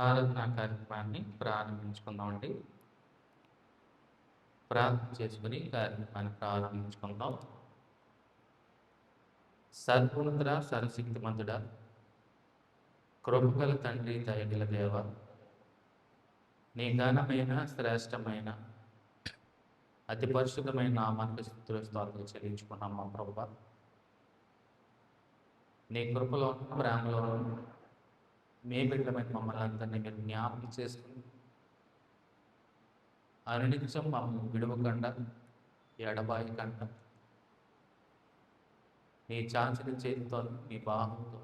ఆరాధనా కార్యక్రమాన్ని ప్రారంభించుకుందామండి. ప్రార్థన చేసుకుని కార్యక్రమాన్ని ప్రారంభించుకుందాం. సర్వోన్నతుడా, సర్వశక్తిమంతుడా, కృపగల తండ్రి, దయగల దేవ, నీ ఘనమైన శ్రేష్టమైన అతి పరిశుద్ధమైన నామానికి స్తుతులు స్తోత్రాలు చెల్లించుకున్నాం మా ప్రభువా. నీ కృపలోను ప్రేమలోను మీ బిడ్డమైన మమ్మల్ని అందరినీ మీరు జ్ఞాపకం చేసుకుని అనునిత్యం మమ్మల్ని విడవకుండా ఎడబాయకుండా నీ చాచిన చేతితో నీ బాహంతో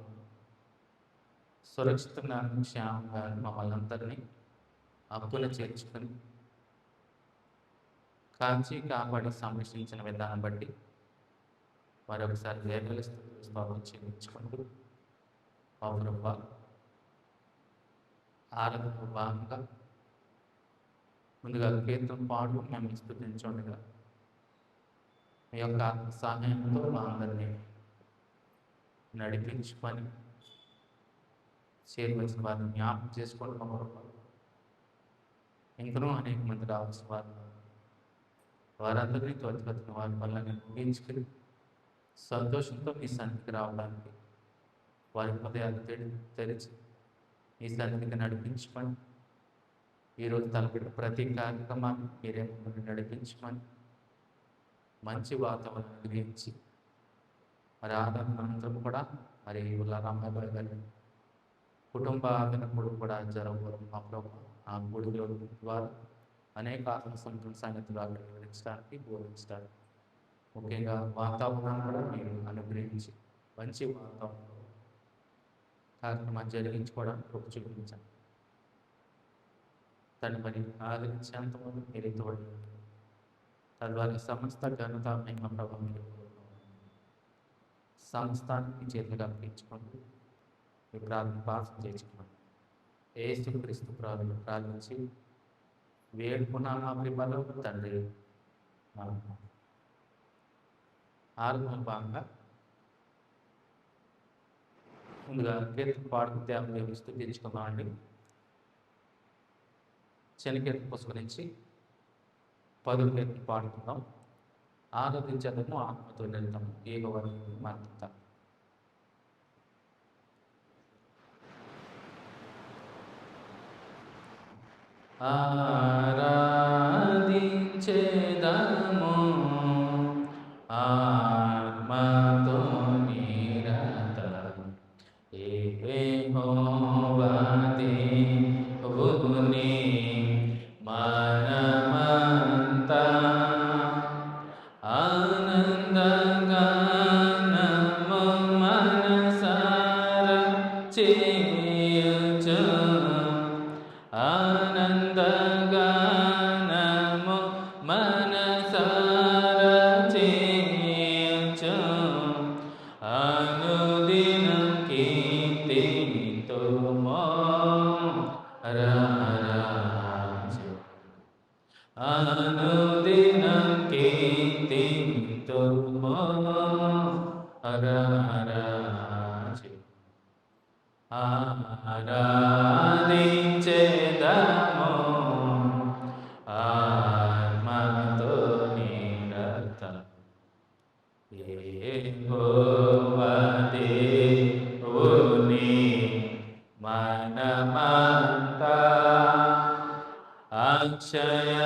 సురక్షితంగా క్షేమంగా మమ్మల్ని అందరినీ హక్కున చేర్చుకొని కాంచి కాపాడి సంరక్షించిన విధానం బట్టి మరొకసారి వేగల స్తోత్రం చెల్లించుకుంటూ పౌరవ్వ ఆరాధనలో భాగంగా ముందుగా కీర్తన పాడు మేము స్తుతించుండగా మీ యొక్క సహాయంతో మా అందరినీ నడిపించుకొని చేరువలసిన వారిని జ్ఞాపకం చేసుకోండి. ఇంకనూ అనేక మంది రావాల్సిన వారు వారందరినీ త్వరితగతిన వారి వల్ల ముగించుకొని సంతోషంతో మీ సన్నిధికి రావడానికి వారి హృదయాలు తెరిచి ఈ సన్నిధికి నడిపించుకొని ఈరోజు తలపెట్టిన ప్రతి కార్యక్రమాన్ని మీరే మమ్మల్ని నడిపించుకొని మంచి వాతావరణం గురించి మరి ఆనందం కూడా మరి రామాబాయి గారి కుటుంబ ఆదరణలు కూడా జరగబోదు మా ప్రభు. ఆ గుడిలో ద్వారా అనేక ఆత్మ సంగతులు అక్కడ వివరించడానికి బోధించడానికి ముఖ్యంగా వాతావరణం కూడా మీరు అనుగ్రహించి మంచి వాతావరణంలో కార్యక్రమాన్ని జరిగించుకోవడానికి కృప చూపించండి. తను మరి ఆదరించేంతమంది మీరు తోడు తద్వారా సమస్త ఘనత మహిమ ప్రభావం సంస్థానికి చేతులుగా అర్పించుకుంటూ మీ ప్రార్థన పాసం చేసుకున్నాం. యేసుక్రీస్తు ప్రార్థించి వేడుకున్నాం మా ప్రిమలో తండ్రి. ఆరాధన భాగంగా ముందుగా కీర్తన పాడుకు దేవుని స్తుతించుకుందామండి. శనికీర్తన పుస్తకం నుంచి 10వ కీర్తన పాడుకుందాం. ఆరాధించదము ఆత్మతో నిలుతాము యెహోవాను మహిమపరుద్దాం. ఆరాధించెదము ఆత్మతో నిరతం యెహోవా దేవుని మనమంతా ఆనందగానము మనసారా చేయుచు ఆనందగానము మనసారా చేయుచు అనుదినం కీర్తింతుము రారాజు అనుదినం కీర్తింతుము రారాజు ఆరాధించెదము ఆత్మతో నిరతం యెహోవా దేవుని మనమంతా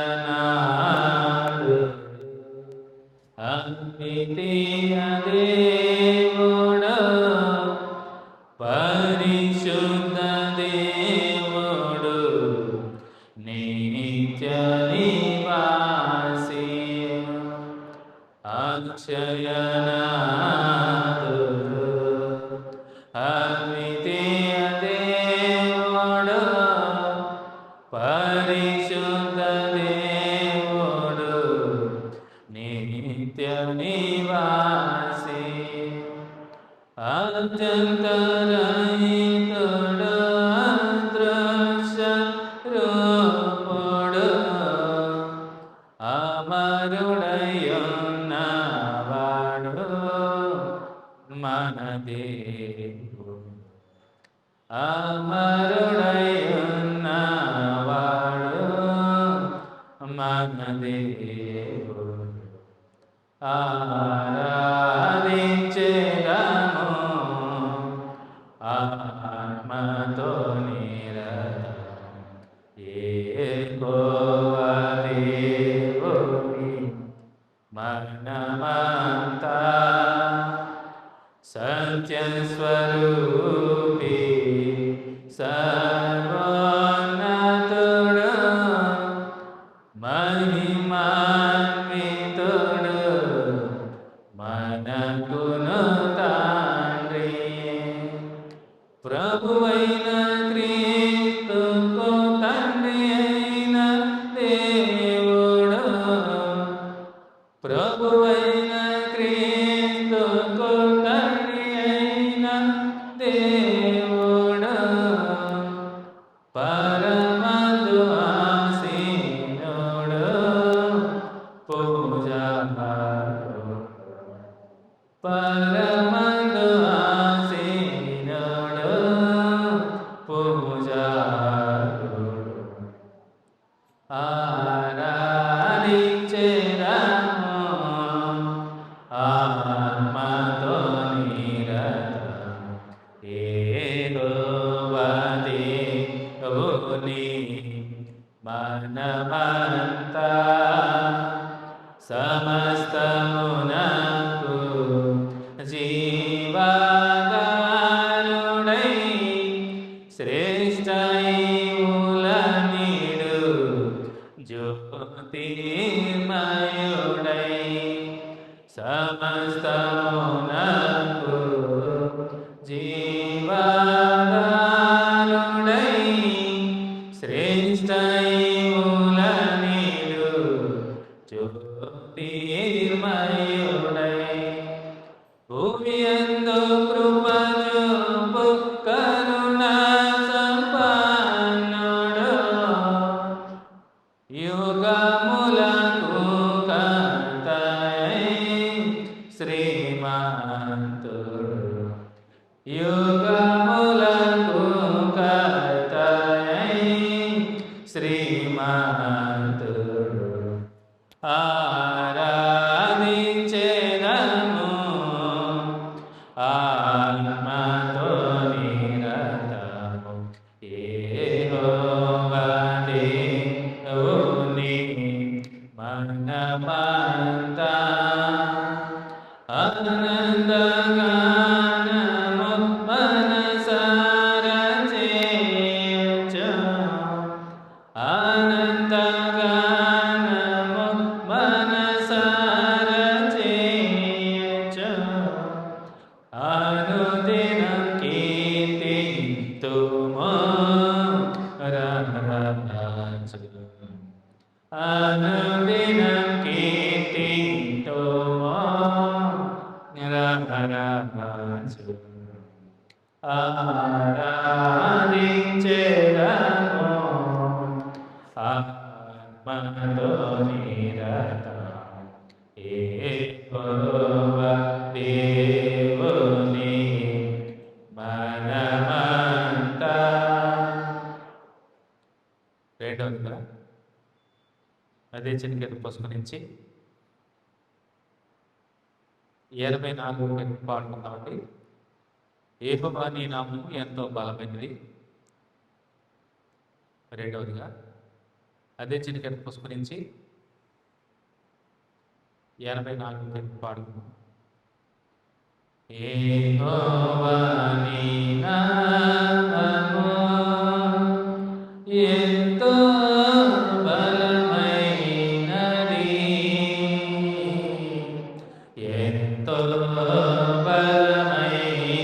అక్షయనాడు అద్వితీయ దేవుడు పరిశుద్ధ దేవుడు నిత్య నివాసి అక్షయనాథుడు అద్వితీయ దేవుడు పరిశుద్ధ దేవుడు నిత్య నివాసి అత్యంతరహితుడు అదృశ్య రూపుడు అమరుడయున్నవాడు మన దేవుడు అమరుడయున్న ఆత్మతో నిరతం యెహోవా దేవుని మనమంతా సత్యస్వరూపి సర్వోన్నతుడు మహిమాన్వితుడు మనకును తండ్రి ప్రభువైన క్రీస్తుకు తండ్రి అయిన దేవుడు ప్రభువైన క్రీస్తుకు తండ్రి అయిన దేవుడు పరమందు ఆసీనుడు పూజార్హుడు పరమందు ఆసీనుడు పూజార్హుడు ఆరాధించెదము ఆత్మతో నిరతం యెహోవా దేవుని మనమంతా సమస్తమునకు జీవాధారుడై శ్రేష్టయులనిడు జ్యోతిర్మయుడై సమస్తమునకు జీవాధారుడై శ్రేష్టయులనిడు జ్యోతిర్మయుడై భూమియందు కృప చూపు కరుణా సంపన్నుడు యుగములకు కర్తయై శ్రీమంతుడు యుగములకు కర్తయై శ్రీమంతుడు ఆరాధించెదము ఆత్మతో నిరతము యెహోవా దేవుని మనమంతా ఆనందగానము మనసారా చేయుచు ఆనందగానము మనసారా చేయుచు అనుదినం కీర్తింతుము రారాజు అనుదినం కీర్తింతుము రారాజు ఆరాధించెదము ఆత్మతో నిరతం యెహోవా దేవుని మనమంతా రెండవదిగా అదే చిన్న పుస్తకం నుంచి 84 పాడుకుందామండి. యెహోవా నీ నామము ఎంతో బలమైనది. రెండవదిగా అదే చిన్న పుస్తకం నుంచి 84 పాడుకుందాం. యెహోవా నీ నామము ఎంతో బలమైనది ఎంతో బలమైనది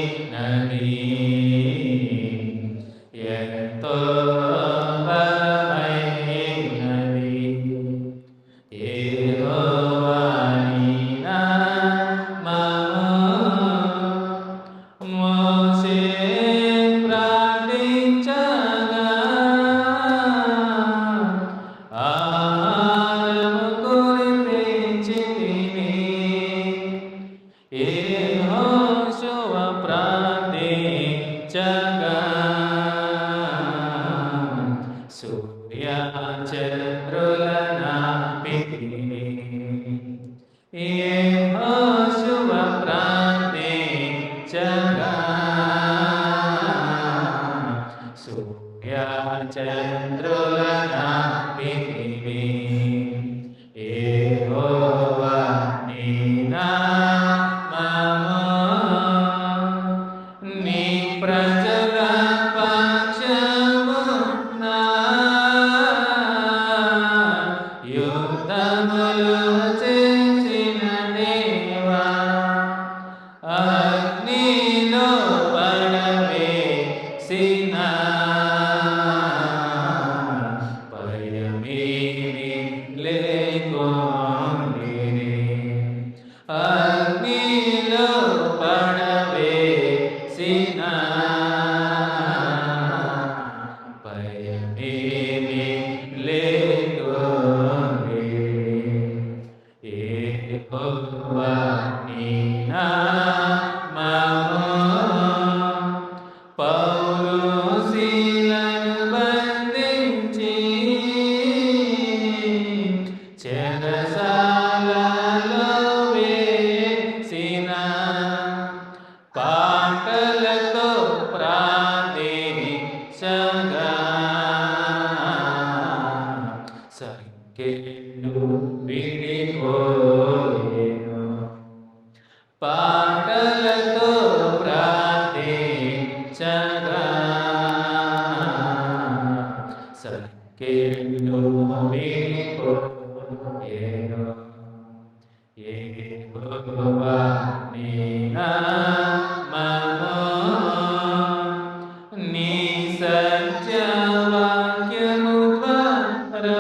ఎంతో బలమైనది యెహోవా నీ నామము మోషే ప్రార్థించగా ఆహారము కురిపించితివి. యెహోషువ ప్రార్థించగా సూర్యచంద్రులనాపితివి. యెహోషువ ప్రార్థించగా సూర్య చంద్రుల నాపితివి యెహోవా నీ నామము నీ ప్రజల పక్షమున యుద్ధములు చేసిన దేవా అగ్నిలో పడవేసిన భయమేమీ లేకుండిరి అగ్నిలో పడవేసిన భయమేమీ లేకుండిరి యెహోవా నీ నామము పౌలు శీలను బంధించి చెరసాలలో వేసిన పాటలతో ప్రార్థించగా సంఖ్యలు విడిపోయెను పాటలతో ప్రార్థించగా సంఖ్యలు విడిపోయెను యెహోవా నీ నామము నీ సత్యవాక్యము ద్వారా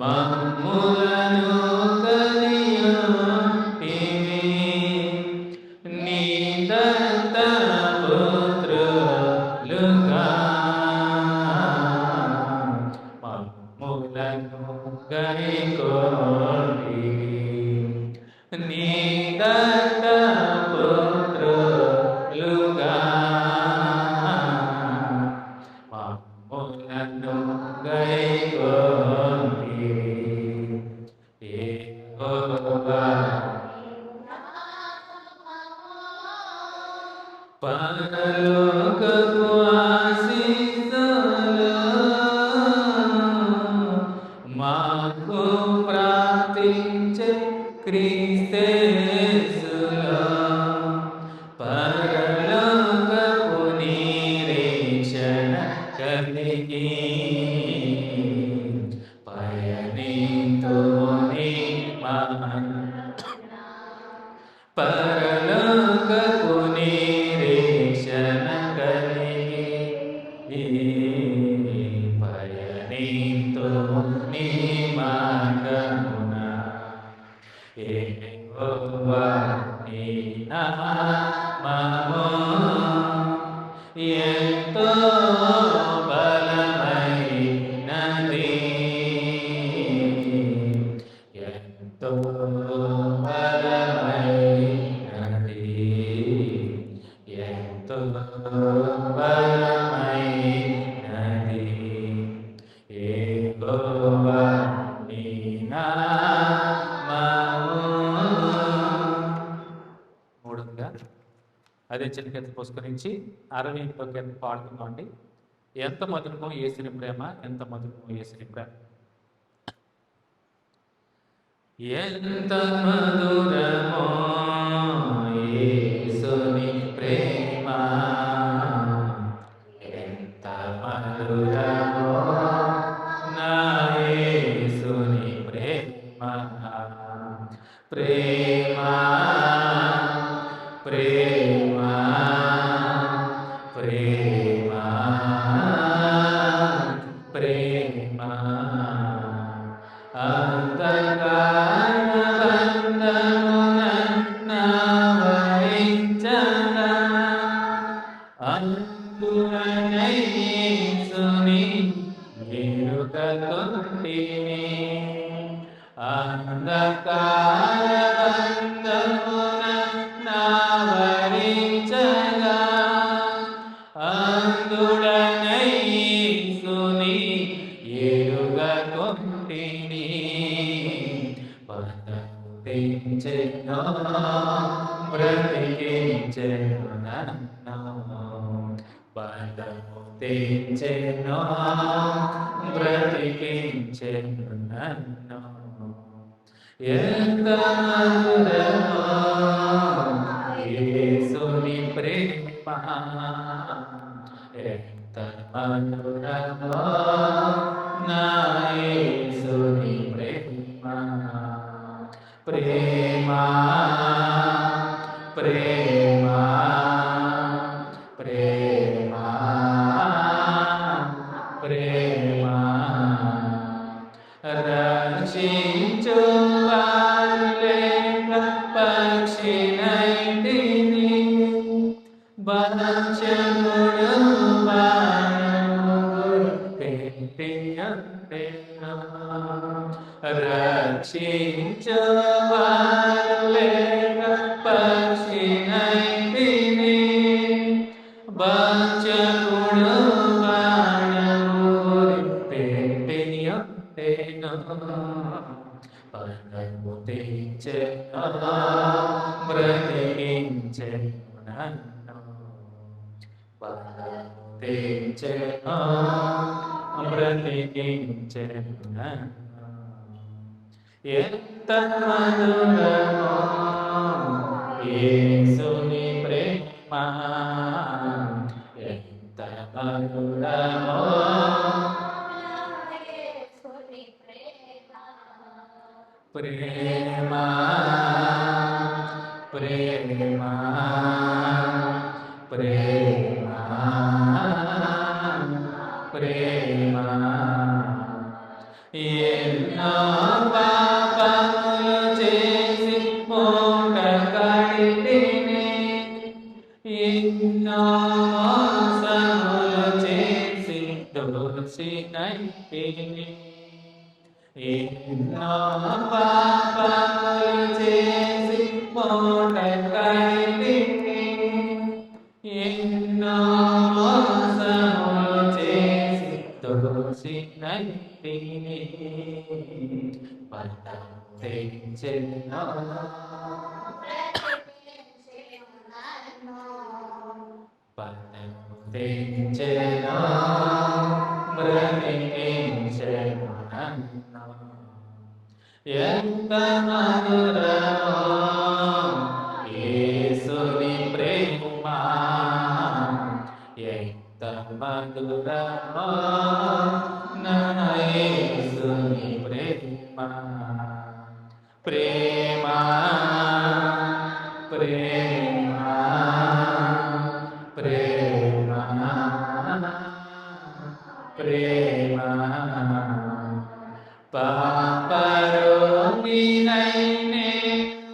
మమ్ములను కలియుంటివి నీ దత్తపుత్రులుగా మమ్ములను గైకొంటివి నీ దత్తపుత్రులుగా మమ్ములను గైకొంటివి యెహోవా పరలోకపు ఆశీస్సులు మాకు ప్రాప్తించే క్రీస్తేసులో పరలోకపు నిరీక్షణ కలిగి పయనింతుని పరలోకపు నిరీక్షణ కలిగి పయనింతుని మార్గమున యెహోవా నీ నామము ఎంతో బలమైనది ఎంతో బలమైనది ఎంతో బలమైనది యెహోవా నీ నామము మూడుగా అదే చిన్నకెత్త పుష్కరించి 61వ కీర్తన పాడుకుందామండి. ఎంత మధురమో యేసుని ప్రేమ, ఎంత మధురమో యేసుని ప్రేమ, ఎంత మధురమో యేసుని ప్రేమ, ఎంత మధురమో నా యేసుని ప్రేమ, ప్రేమ ప్రేమ ప్రేమ ప్రేమ అంతకాల బంధమునవరించగా అందువలనై యేసుని ఎరుగకుంటిని అంధకార బంధమునవరించగా అందుడనై యేసుని ఎరుగకుంటిని బ్రతికించెను నన్ను పదము తెచ్చెను బ్రతికించెను నన్ను. ఎంత మధురమో యేసుని ప్రేమ, ఎంత మధురమో నా యేసుని ప్రేమ. ప్రేమ ప్రేమ ప్రేమ ప్రేమ రక్షించు వారులేక పక్షినైతిని, బలచముడు బాణములు పెట్టియందెను. రక్షించు వారులేక పక్షినైతిని, బలచముడు బాణములు పెట్టియందెను. పదము తెచ్చెను బ్రతికించెను నన్ను. పదము తెచ్చెను బ్రతికించెను నన్ను. ఎంత మధురమో యేసుని ప్రేమ, ఎంత మధురమో ప్రేమ ప్రేమ ప్రేమ ప్రేమ. ఎన్నో పాపములు చేసి మూట కడితిని, ఎన్నో మోసములు చేసి దోషినైతిని. ఎన్నో పాపములు చేసి మూట కడితిని, ఎన్నో మోసములు చేసి దోషినైతిని. పదము తెచ్చెను పదము తెచ్చెను బ్రతికించెను నన్ను. ఎంత మధురమో యేసుని ప్రేమ, ఎంత మధురమో నా యేసుని ప్రేమ. ప్రేమ ప్రేమ ప్రేమ ప్రేమ. పాపరోగినై నేను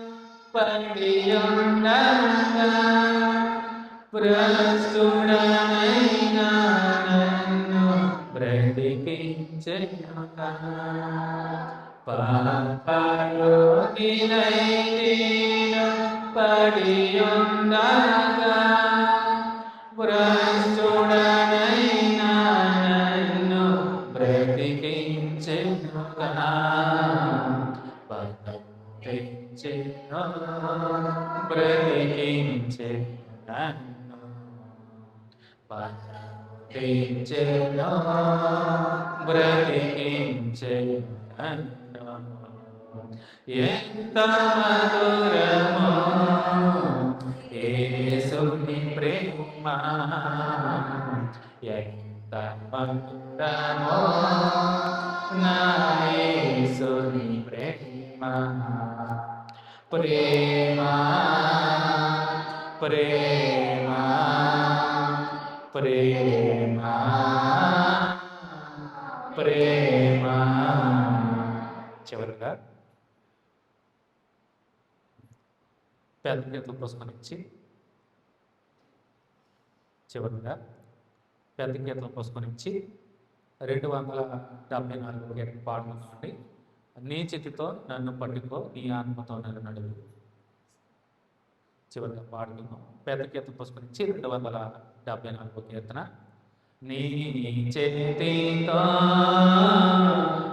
పడియుండగా, భ్రష్టుడనైన నన్ను బ్రతికించెనుగా. పాపరోగినై నేను పడియుండగా, భ్రష్టుడనైన నన్ను బ్రతికించెనుగా. పదము తెచ్చెను బ్రతికించెను నన్ను. పదము తెచ్చెను బ్రతికించెను నన్ను. ఎంత మధురమో యేసుని ప్రేమ, ఎంత మధురమో నా యేసుని ప్రేమ. ప్రేమ ప్రేమ ప్రేమ ప్రేమ. చివరిగా పెద్ద గీతల పుస్తకం ఇచ్చి, చివరిగా పెద్ద గీతల పుస్తకం ఇచ్చి 274 గీత పాడుతున్నాండి. నీ చేతితో నన్ను పట్టుకో, నీ ఆత్మతో నన్ను నడువు. చివరిగా పాడుతున్నాం. పెద్ద గీతల పుస్తకం ఇచ్చి 274 కీర్తన. నీ చేతితో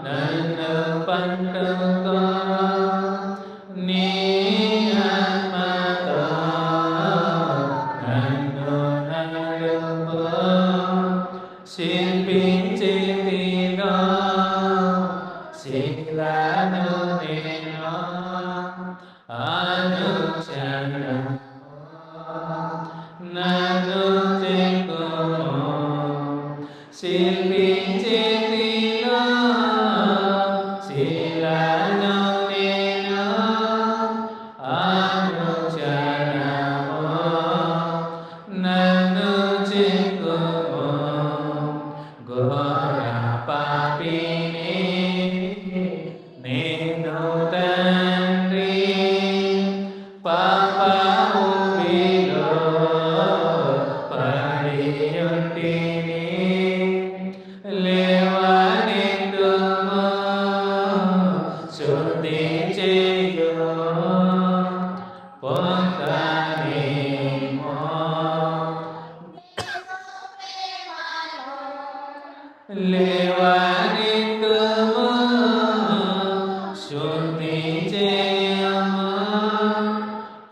నన్ను పట్టుకో, నీ ఆత్మతో నన్ను నడువు. శిల్పించితిగా శిలను నేను అనుక్షణం నన్ను చెక్కుము శిల్పించితిగా శిలను నేను అనుక్షణము నన్ను చెక్కుము ఘోర పాపిని నేను తండ్రి పాప ఊబిలో పడియుంటిని లేవనెత్తుము శుద్ధి చేయుము పొందనేమో లేవనెత్తుము శుద్ధి చేయము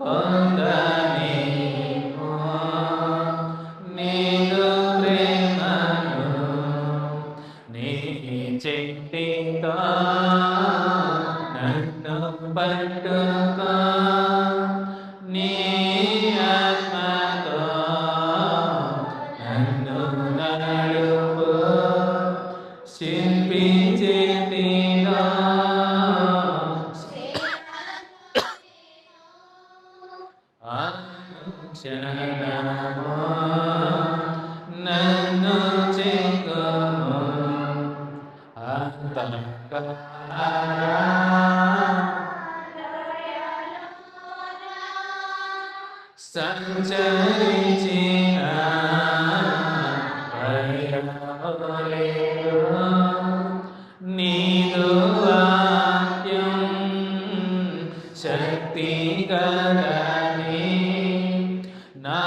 పొందనేమో నీదు ప్రేమను నీ చెట్టితో నన్ను పట్టుకో నీ ఆత్మతో నన్ను నడుపు శిల్పించితిగా అనుక్షణము నన్ను చెక్కుము సంచరించిన భయములేదు నీదు వాక్యం శక్తి గలని నా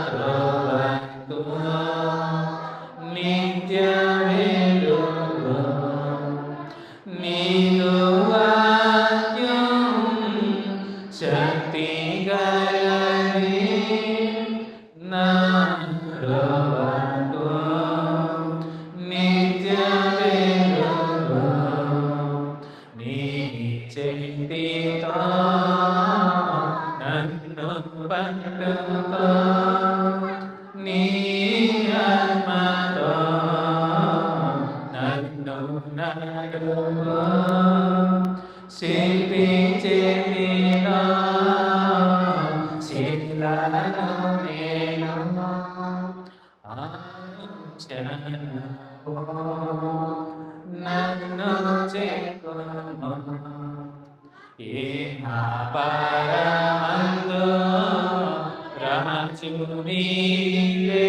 త్రోవకు నిత్య వెలుగు నీదు వాక్యం శక్తి గలని నా త్రోవకు నిత్య వెలుగు నీ చేతితో నన్ను పట్టుకో నీ ఆత్మతో నన్ను నడుపు శిల్పించితిగా శిలను నేను అనుక్షణము నన్ను చెక్కుము ఏ పరమందు రాజు నీవే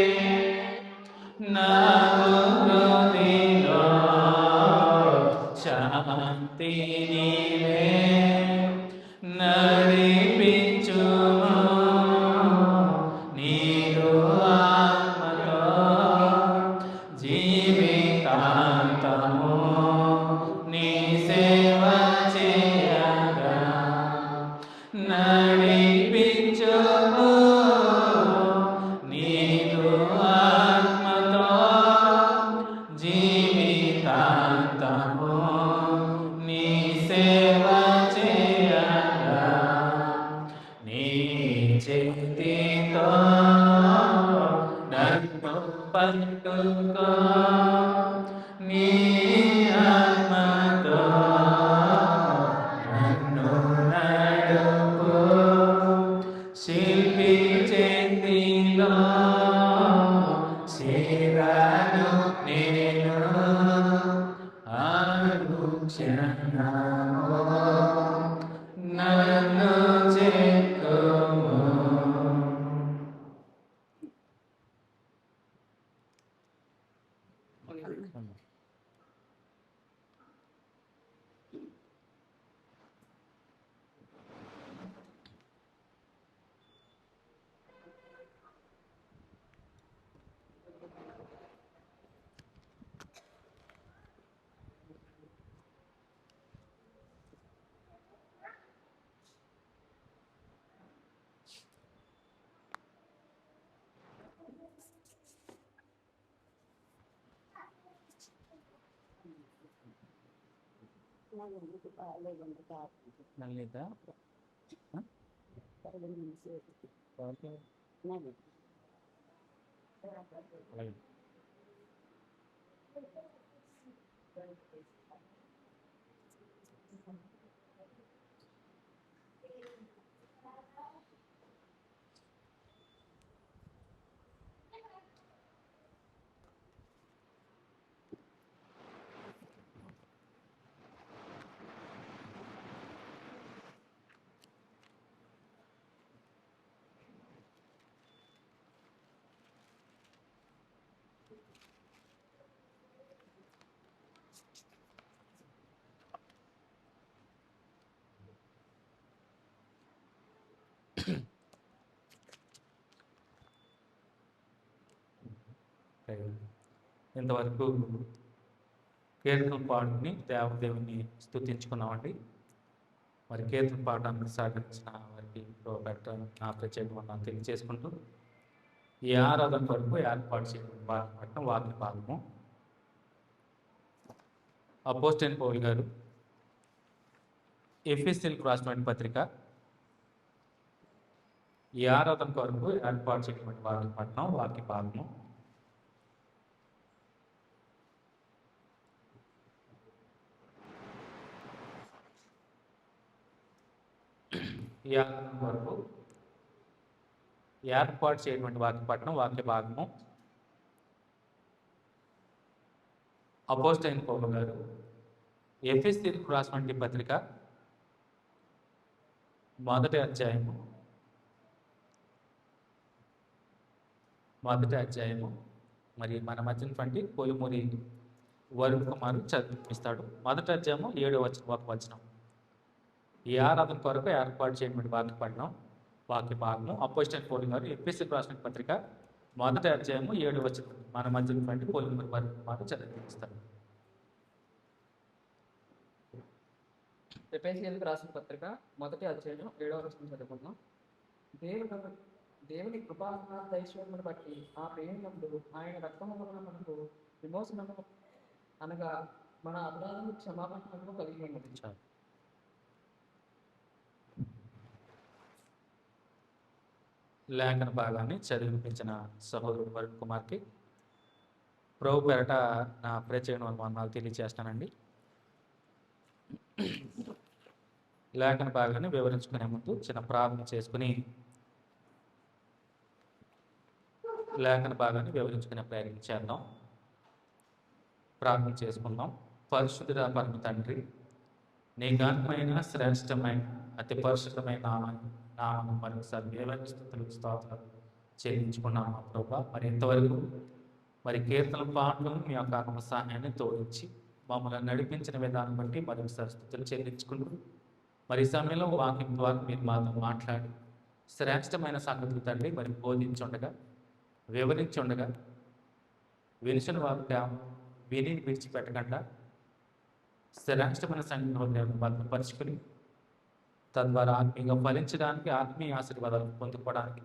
నా హృదయలో శాంతి నీవే నడిపించుము నీదు ఆత్మతో జీవితాంతము నీ సేవ చేయగా నడిపించుము నీదు ఆత్మతో జీవితాంతము నీ సేవ చేయగా నీ చేతితో నన్ను పట్టుకో నీ ఆత్మతో నన్ను నడుపు శిల్పించితిగా శిలను నేను అనుక్షణము నన్ను చెక్కుము నల్లిదా అలాగే. ఇంతవరకు కీర్తన పాడుకుని దేవదేవుని స్తుతించుకున్నామండి. మరి కీర్తన పాడడానికి సహకరించిన వారికి పెట్టడం నా ప్రత్యేకమైన తెలియజేసుకుంటూ ఈ ఆరాధన వరకు ఏర్పాటు చేయడం పట్టణం వాక్య భాగము అపోస్టల్ పౌలు గారు ఎఫెసీయులకు రాసినటువంటి పత్రిక ఈ ఆరాధన కొరకు ఏర్పాటు చేయటువంటి వాక్య పట్టణం వాక్య భాగము ఈ ఆరాధన కొరకు ఏర్పాటు చేయటువంటి వాక్య పట్టణం వాక్య భాగము అపోస్టల్ పౌలు గారు ఎఫెసీయులకు రాసినటువంటి పత్రిక మొదటి అధ్యాయము మరి మన మధ్యనటువంటి కోలుమూరి వరుణ్ కుమార్ చదివిస్తాడు. మొదటి అధ్యాయము 7వ వచనం. ఈ ఆరాధన కొరకు ఏర్పాటు చేయబడి వాక్య పట్టణం వాక్య భాగము అపోస్టల్ పౌలు గారు ఎఫెసీయులకు రాసిన పత్రిక మొదటి అధ్యాయము 7వ వచనం మన మధ్యనటువంటి కోలుమూరి వరుణ్ కుమార్ చదివిస్తాడు. ఎఫెసీయులకు రాసిన పత్రిక మొదటి అధ్యాయం 7వ వచనం చదువుకుందాం. దేవుని కృపాైశ్వర్యమును బట్టి ఆ ప్రేమనందు ఆయన రక్తము వలన మనకు విమోచనము అనగా మన అపరాధము క్షమాపణను కలిగి ఉన్నది. లేఖన భాగాన్ని చదివిపించిన సహోదరుడు వరుణ్ కుమార్కి ప్రభు పేరట నా ప్రత్యేక వందనాలు తెలియజేస్తానండి. లేఖన భాగాన్ని వివరించుకునే ముందు చిన్న ప్రార్థన చేసుకుని లేఖన భాగాన్ని వివరించుకునే ప్రయత్నం చేద్దాం. ప్రార్థన చేసుకుందాం. పరిశుద్ధుడ పరమ తండ్రి, నీ ఘనమైన శ్రేష్టమైన అతి పరిశుద్ధమైన నామం మరొకసారి స్థుతులు స్తోత్రాలు చెల్లించుకున్నాము ప్రభా. మరి ఇంతవరకు మరి కీర్తన పాటలను మీ యొక్క ఆత్మ సహాయాన్ని తోడించి మమ్మల్ని నడిపించిన విధానం బట్టి మరొకసారి స్థుతులు చెల్లించుకుంటూ మరి ఈ సమయంలో వాక్యం ద్వారా మీరు మాతో మాట్లాడి శ్రేష్టమైన సంగతులు తండ్రి మరి బోధించుండగా వివరించుండగా వినిచిన వారు విని విడిచిపెట్టకుండా శ్రేష్టమైన సంగతులను భద్రపరుచుకుని తద్వారా ఆత్మీయంగా ఫలించడానికి ఆత్మీయ ఆశీర్వాదాలు పొందుకోవడానికి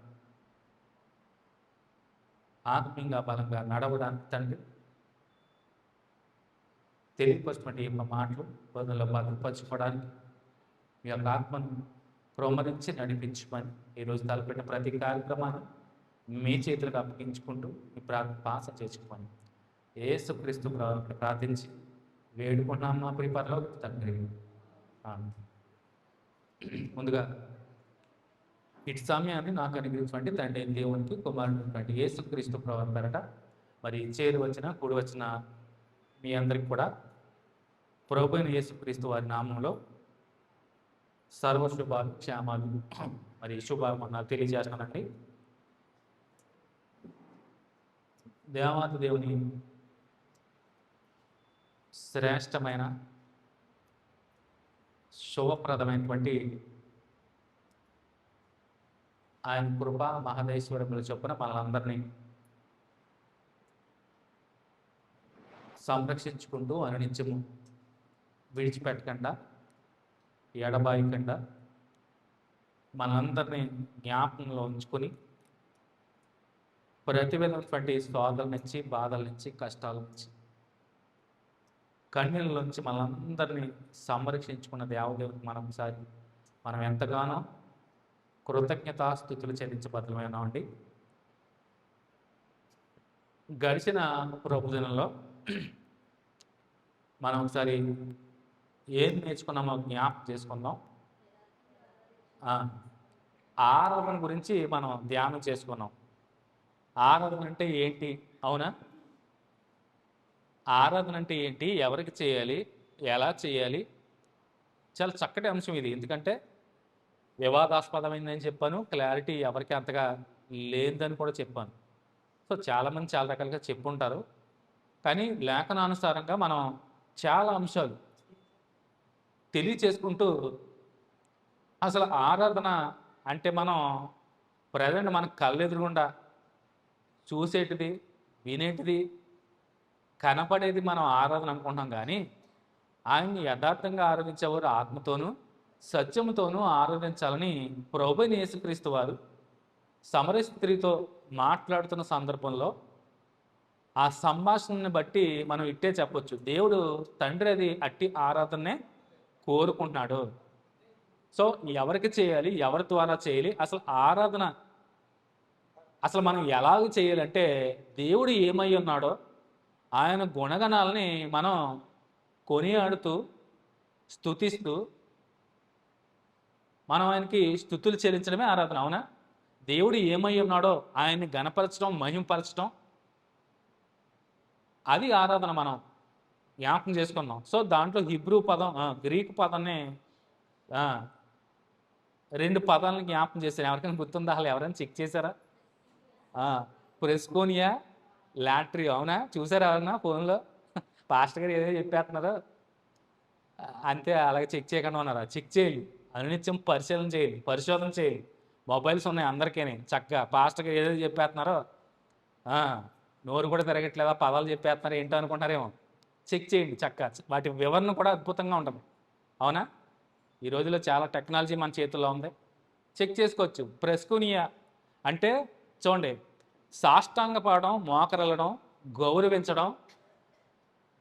ఆత్మీయంగా బలంగా నడవడానికి తండ్రి తెలియపరచినటువంటి ఈ మాటలు పొందలో భద్రపరచుకోవడానికి మీ యొక్క ఆత్మను ప్రోమరించి నడిపించమని ఈరోజు తలపెట్టిన ప్రతి కార్యక్రమాన్ని మీ చేతులకు అప్పగించుకుంటూ మీ పాస చేసుకోమని యేసుక్రీస్తు ప్రార్థించి వేడుకున్నాం మా ప్రిపరలో తండ్రి. ముందుగా ఇటు సమయాన్ని నాకు అనుగ్రహించినటువంటి తండ్రి దేవునికి కుమారుడు యేసుక్రీస్తు పేరట మరి చేరు వచ్చిన కూడి వచ్చిన మీ అందరికి కూడా ప్రభు అయిన యేసుక్రీస్తు వారి నామంలో సర్వశుభాలు క్షేమాలు మరి శుభాలు తెలియజేస్తానండి. దేవాతి దేవుని శ్రేష్టమైన శుభప్రదమైనటువంటి ఆయన కృప మహదేశ్వరముల చొప్పున మనందరినీ సంరక్షించుకుంటూ అనునిత్యము విడిచిపెట్టకుండా ఎడబాయకుండా మనందరినీ జ్ఞాపకంలో ఉంచుకొని ప్రతి విధమైనటువంటి శోధల నుంచి బాధల నుంచి కష్టాల నుంచి కన్నీళ్ళలోంచి మనందరినీ సంరక్షించుకున్న దేవదేవునికి మనం ఎంతగానో కృతజ్ఞతాస్థుతులు చెల్లించబద్ధమైనామండి. గడిచిన ప్రభుదినంలో మనం ఒకసారి ఏం నేర్చుకున్నామో జ్ఞాపకం చేసుకుందాం. ఆరాధన గురించి మనం ధ్యానం చేసుకున్నాం. ఆరాధన అంటే ఏంటి? అవునా? ఆరాధన అంటే ఏంటి, ఎవరికి చేయాలి, ఎలా చేయాలి? చాలా చక్కటి అంశం ఇది. ఎందుకంటే వివాదాస్పదమైందని చెప్పాను, క్లారిటీ ఎవరికి అంతగా లేదని కూడా చెప్పాను. సో చాలామంది చాలా రకాలుగా చెప్పుంటారు, కానీ లేఖనానుసారంగా మనం చాలా అంశాలు తెలియచేసుకుంటూ అసలు ఆరాధన అంటే మనం ప్రజెంట్ మన కళ్ళెదురుగుండా చూసేటిది, వినేటిది, కనపడేది మనం ఆరాధన అనుకుంటాం. కానీ ఆయన్ని యథార్థంగా ఆరాధించేవారు ఆత్మతోనూ సత్యముతోనూ ఆరాధించాలని ప్రభువైన యేసుక్రీస్తు వారు సమరయ స్త్రీతో మాట్లాడుతున్న సందర్భంలో ఆ సంభాషణని బట్టి మనం ఇట్టే చెప్పొచ్చు, దేవుడు తండ్రి అది అట్టి ఆరాధనే కోరుకుంటున్నాడు. సో ఎవరికి చేయాలి, ఎవరి ద్వారా చేయాలి, అసలు ఆరాధన అసలు మనం ఎలాగ చేయాలంటే దేవుడు ఏమై ఉన్నాడో ఆయన గుణగణాలని మనం కొనియాడుతూ స్తుతిస్తూ మనం ఆయనకి స్తుతులు చెల్లించడమే ఆరాధన. అవునా? దేవుడు ఏమై ఉన్నాడో ఆయన్ని గణపరచడం, మహింపరచడం, అది ఆరాధన మనం జ్ఞాపకం చేసుకున్నాం. సో దాంట్లో హిబ్రూ పదం, గ్రీకు పదాన్ని 2 పదాలను జ్ఞాపకం చేశారు. ఎవరికైనా గుర్తుందా? అసలు ఎవరైనా చెక్ చేశారా? ప్రెస్కోనియా, లాట్రీ. అవునా? చూసారా ఎవరన్నా ఫోన్లో? పాస్టర్ గారు ఏదో చెప్పేస్తున్నారు అంతే, అలాగే చెక్ చేయకుండా ఉన్నారా? చెక్ చేయాలి, అనునిత్యం పరిశీలన చేయాలి, పరిశోధన చేయాలి. మొబైల్స్ ఉన్నాయి అందరికీ, చక్కగా పాస్టర్ గారు ఏదో చెప్పేస్తున్నారో, నోరు కూడా తిరగట్లేదా, పదాలు చెప్పేస్తున్నారు ఏంటో అనుకుంటారేమో. చెక్ చేయండి చక్కగా, వాటి వివరణ కూడా అద్భుతంగా ఉంటుంది. అవునా? ఈ రోజుల్లో చాలా టెక్నాలజీ మన చేతుల్లో ఉంది, చెక్ చేసుకోవచ్చు. ప్రెస్కునియా అంటే చూడండి, సాష్టాంగ పడడం, మోకరలడం, గౌరవించడం,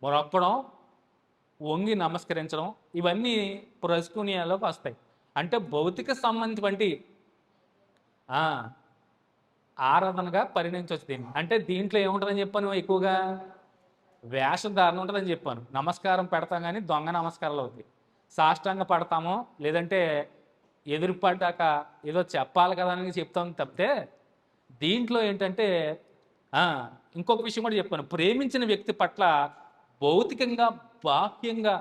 మొరప్పడం, వంగి నమస్కరించడం, ఇవన్నీ ప్రెస్కునియాలోకి వస్తాయి. అంటే భౌతిక సంబంధించి ఆరాధనగా పరిణించవచ్చు దీన్ని. అంటే దీంట్లో ఏముంటుందని చెప్పాను, ఎక్కువగా వేషధారణ ఉంటుందని చెప్పాను. నమస్కారం పెడతాం కానీ దొంగ నమస్కారాలు అవుతాయి. సాష్టాంగ పడతామో లేదంటే ఎదురుపడ్డాక ఏదో చెప్పాలి కదా అని చెప్తాం తప్పితే, దీంట్లో ఏంటంటే ఇంకొక విషయం కూడా చెప్పాను, ప్రేమించిన వ్యక్తి పట్ల భౌతికంగా బాహ్యంగా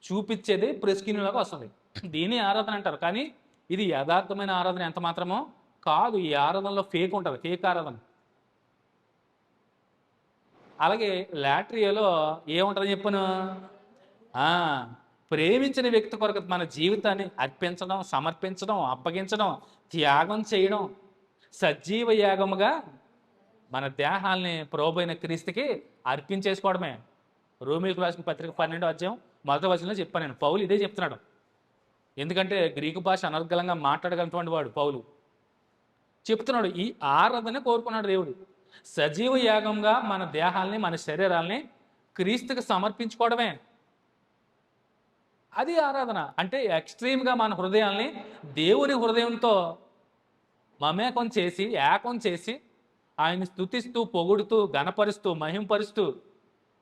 చూపించేది ప్రెస్కిన్లాగా వస్తుంది. దీన్ని ఆరాధన అంటారు. కానీ ఇది యథార్థమైన ఆరాధన ఎంత మాత్రమో కాదు. ఈ ఆరాధనలో ఫేక్ ఉంటుంది, ఫేక్ ఆరాధన. అలాగే లాట్రియాలో ఏముంటుందని చెప్పాను, ప్రేమించిన వ్యక్తి కొరకు మన జీవితాన్ని అర్పించడం, సమర్పించడం, అప్పగించడం, త్యాగం చేయడం, సజీవ యాగముగా మన దేహాల్ని ప్రభువైన క్రీస్తుకి అర్పించేసుకోవడమే. రోమీయులకు రాసిన పత్రిక 12వ అధ్యాయం 1వ వచనంలో చెప్పాను నేను. పౌలు ఇదే చెప్తున్నాడు. ఎందుకంటే గ్రీకు భాష అనర్గళంగా మాట్లాడగలిగినటువంటి వాడు పౌలు. చెప్తున్నాడు, ఈ ఆరాధన కోరుకున్నాడు దేవుడు. సజీవ యాగంగా మన దేహాల్ని, మన శరీరాల్ని క్రీస్తుకి సమర్పించుకోవడమే, అది ఆరాధన. అంటే ఎక్స్ట్రీమ్గా మన హృదయాల్ని దేవుని హృదయంతో మమేకం చేసి, ఏకం చేసి, ఆయన స్తుతిస్తూ, పొగుడుతూ, గణపరుస్తూ, మహింపరుస్తూ,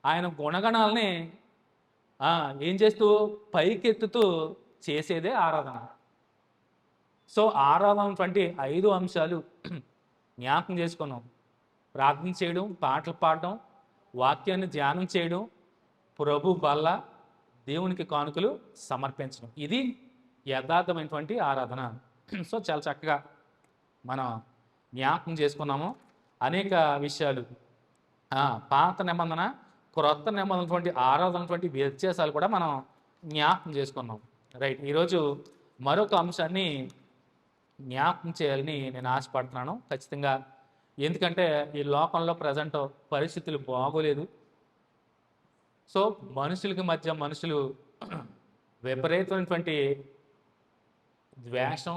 ఆయన గుణగణాలని ఏం చేస్తూ పైకెత్తుతూ చేసేదే ఆరాధన. సో ఆరాధన 5 అంశాలు జ్ఞాపకం చేసుకున్నాం. ప్రార్థన చేయడం, పాటలు పాడడం, వాక్యాన్ని ధ్యానం చేయడం, ప్రభు బల్ల, దేవునికి కానుకలు సమర్పించడం, ఇది యథార్థమైనటువంటి ఆరాధన. సో చాలా చక్కగా మనం జ్ఞాపకం చేసుకున్నాము అనేక విషయాలు. పాత నిబంధన, క్రొత్త నిబంధనటువంటి ఆరాధనటువంటి వ్యత్యాసాలు కూడా మనం జ్ఞాపకం చేసుకున్నాం. రైట్, ఈరోజు మరొక అంశాన్ని జ్ఞాపకం చేయాలని నేను ఆశపడుతున్నాను ఖచ్చితంగా. ఎందుకంటే ఈ లోకంలో ప్రజెంట్ పరిస్థితులు బాగోలేదు. సో మనుషులకి మధ్య మనుషులు విపరీతమైనటువంటి ద్వేషం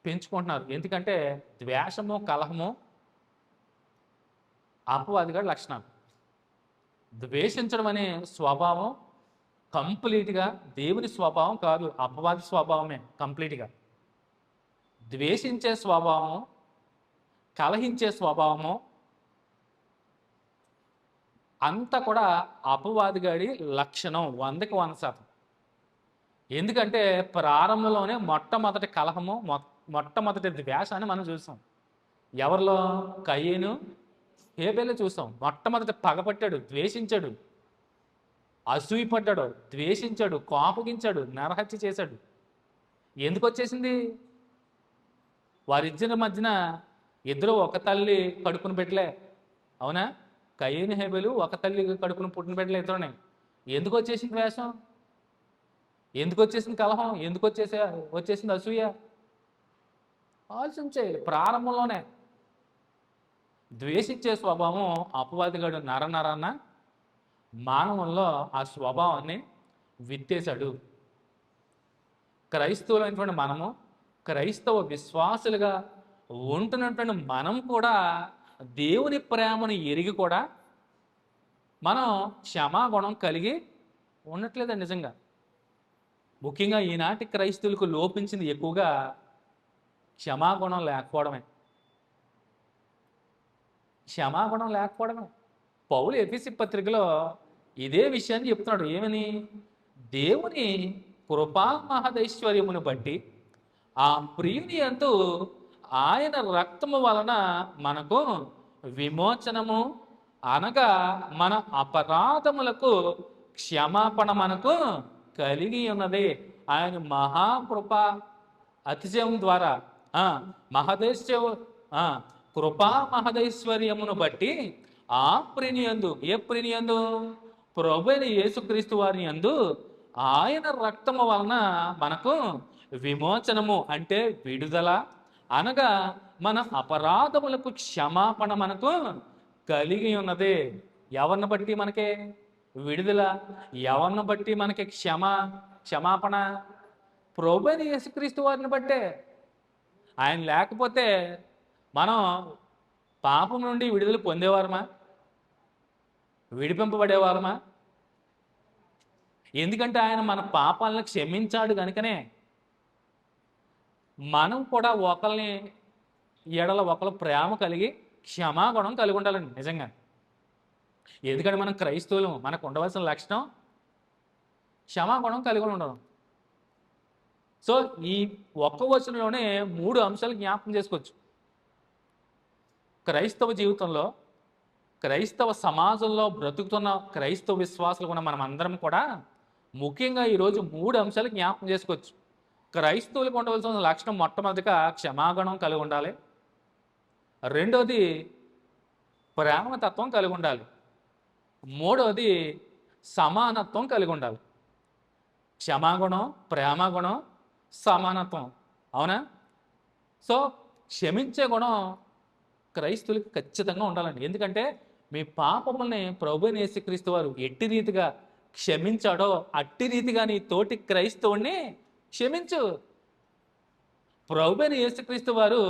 పెంచుకుంటున్నారు. ఎందుకంటే ద్వేషము, కలహము అపవాదిగా లక్షణాలు. ద్వేషించడం అనే స్వభావం కంప్లీట్గా దేవుని స్వభావం కాదు, అపవాది స్వభావమే కంప్లీట్గా. ద్వేషించే స్వభావం, కలహించే స్వభావము అంతా కూడా అపవాదిగాడి లక్షణం 100%. ఎందుకంటే ప్రారంభంలోనే మొట్టమొదటి కలహము, మొట్టమొదటి ద్వేషాన్ని మనం చూసాం. ఎవరిలో? కయ్యను హేబేలు చూసాం. మొట్టమొదటి పగపట్టాడు, ద్వేషించాడు, అసూయపడ్డాడు, ద్వేషించాడు, కోపగించాడు, నరహత్య చేశాడు. ఎందుకు వచ్చేసింది? వారిద్దరి మధ్యన ఇద్దరు ఒక తల్లి కడుపును పెట్టలే, అవునా? కయ్యను హేబేలు ఒక తల్లి కడుపును పుట్టిన పెట్టలే ఇద్దరునే. ఎందుకు వచ్చేసింది ద్వేషం? ఎందుకు వచ్చేసింది కలహం? ఎందుకు వచ్చేసింది అసూయ? ఆలోచించే. ప్రారంభంలోనే ద్వేషించే స్వభావం అపవాదిగాడు నరనరాన్న మానవంలో ఆ స్వభావాన్ని విత్తేశాడు. క్రైస్తవులైనటువంటి మనము, క్రైస్తవ విశ్వాసులుగా ఉంటున్నటువంటి మనం కూడా దేవుని ప్రేమను ఎరిగి కూడా మనం క్షమాగుణం కలిగి ఉండట్లేదండి నిజంగా. ముఖ్యంగా ఈనాటి క్రైస్తవులకు లోపించింది ఎక్కువగా క్షమాగుణం లేకపోవడమే. క్షమాగుణం లేకపోవడమే. పౌలు ఎఫెసీ పత్రికలో ఇదే విషయాన్ని చెప్తున్నాడు. ఏమని? దేవుని కృపా మహదైశ్వర్యమును బట్టి ఆ ప్రియుని యందు ఆయన రక్తము వలన మనకు విమోచనము, అనగా మన అపరాధములకు క్షమాపణ మనకు కలిగి ఉన్నది. ఆయన మహాకృప అతిశయం ద్వారా కృపా మహదైశ్వర్యమును బట్టి ఆ ప్రినియందు, ఏ ప్రినియందు? ప్రభువైన యేసుక్రీస్తు వారి యందు ఆయన రక్తము వలన మనకు విమోచనము అంటే విడుదల, అనగా మన అపరాధములకు క్షమాపణ మనకు కలిగి ఉన్నది. ఎవరిని బట్టి మనకి విడుదల? ఎవరిని బట్టి మనకి క్షమాపణ? ప్రభువైన యేసుక్రీస్తు వారిని బట్టే. ఆయన లేకపోతే మనం పాపం నుండి విడుదల పొందేవారమా? విడిపింపబడేవారమా? ఎందుకంటే ఆయన మన పాపాలను క్షమించాడు కనుకనే మనం కూడా ఒకరిని ఎడల ఒకరు ప్రేమ కలిగి క్షమాగుణం కలిగి ఉండాలండి నిజంగా. ఎందుకంటే మనం క్రైస్తవులు, మనకు ఉండవలసిన లక్షణం క్షమాగుణం కలిగి ఉండడం. సో ఈ ఒక్క వచనంలోనే 3 అంశాలు జ్ఞాపకం చేసుకోవచ్చు. క్రైస్తవ జీవితంలో, క్రైస్తవ సమాజంలో బ్రతుకుతున్న క్రైస్తవ విశ్వాసులు ఉన్న మనం అందరం కూడా ముఖ్యంగా ఈరోజు 3 అంశాలు జ్ఞాపకం చేసుకోవచ్చు. క్రైస్తవులకు ఉండవలసిన లక్షణం మొట్టమొదటిగా క్షమాగుణం కలిగి ఉండాలి. రెండోది ప్రేమతత్వం కలిగి ఉండాలి. మూడోది సమానత్వం కలిగి ఉండాలి. క్షమాగుణం, ప్రేమగుణం, సమానత్వం, అవునా? సో క్షమించే గుణం క్రైస్తవులకి ఖచ్చితంగా ఉండాలండి. ఎందుకంటే మీ పాపముల్ని ప్రభువైన యేసుక్రీస్తు వారు ఎట్టి రీతిగా క్షమించాడో అట్టి రీతిగా నీ తోటి క్రైస్తవుణ్ణి క్షమించు. ప్రభువైన యేసుక్రీస్తు వారు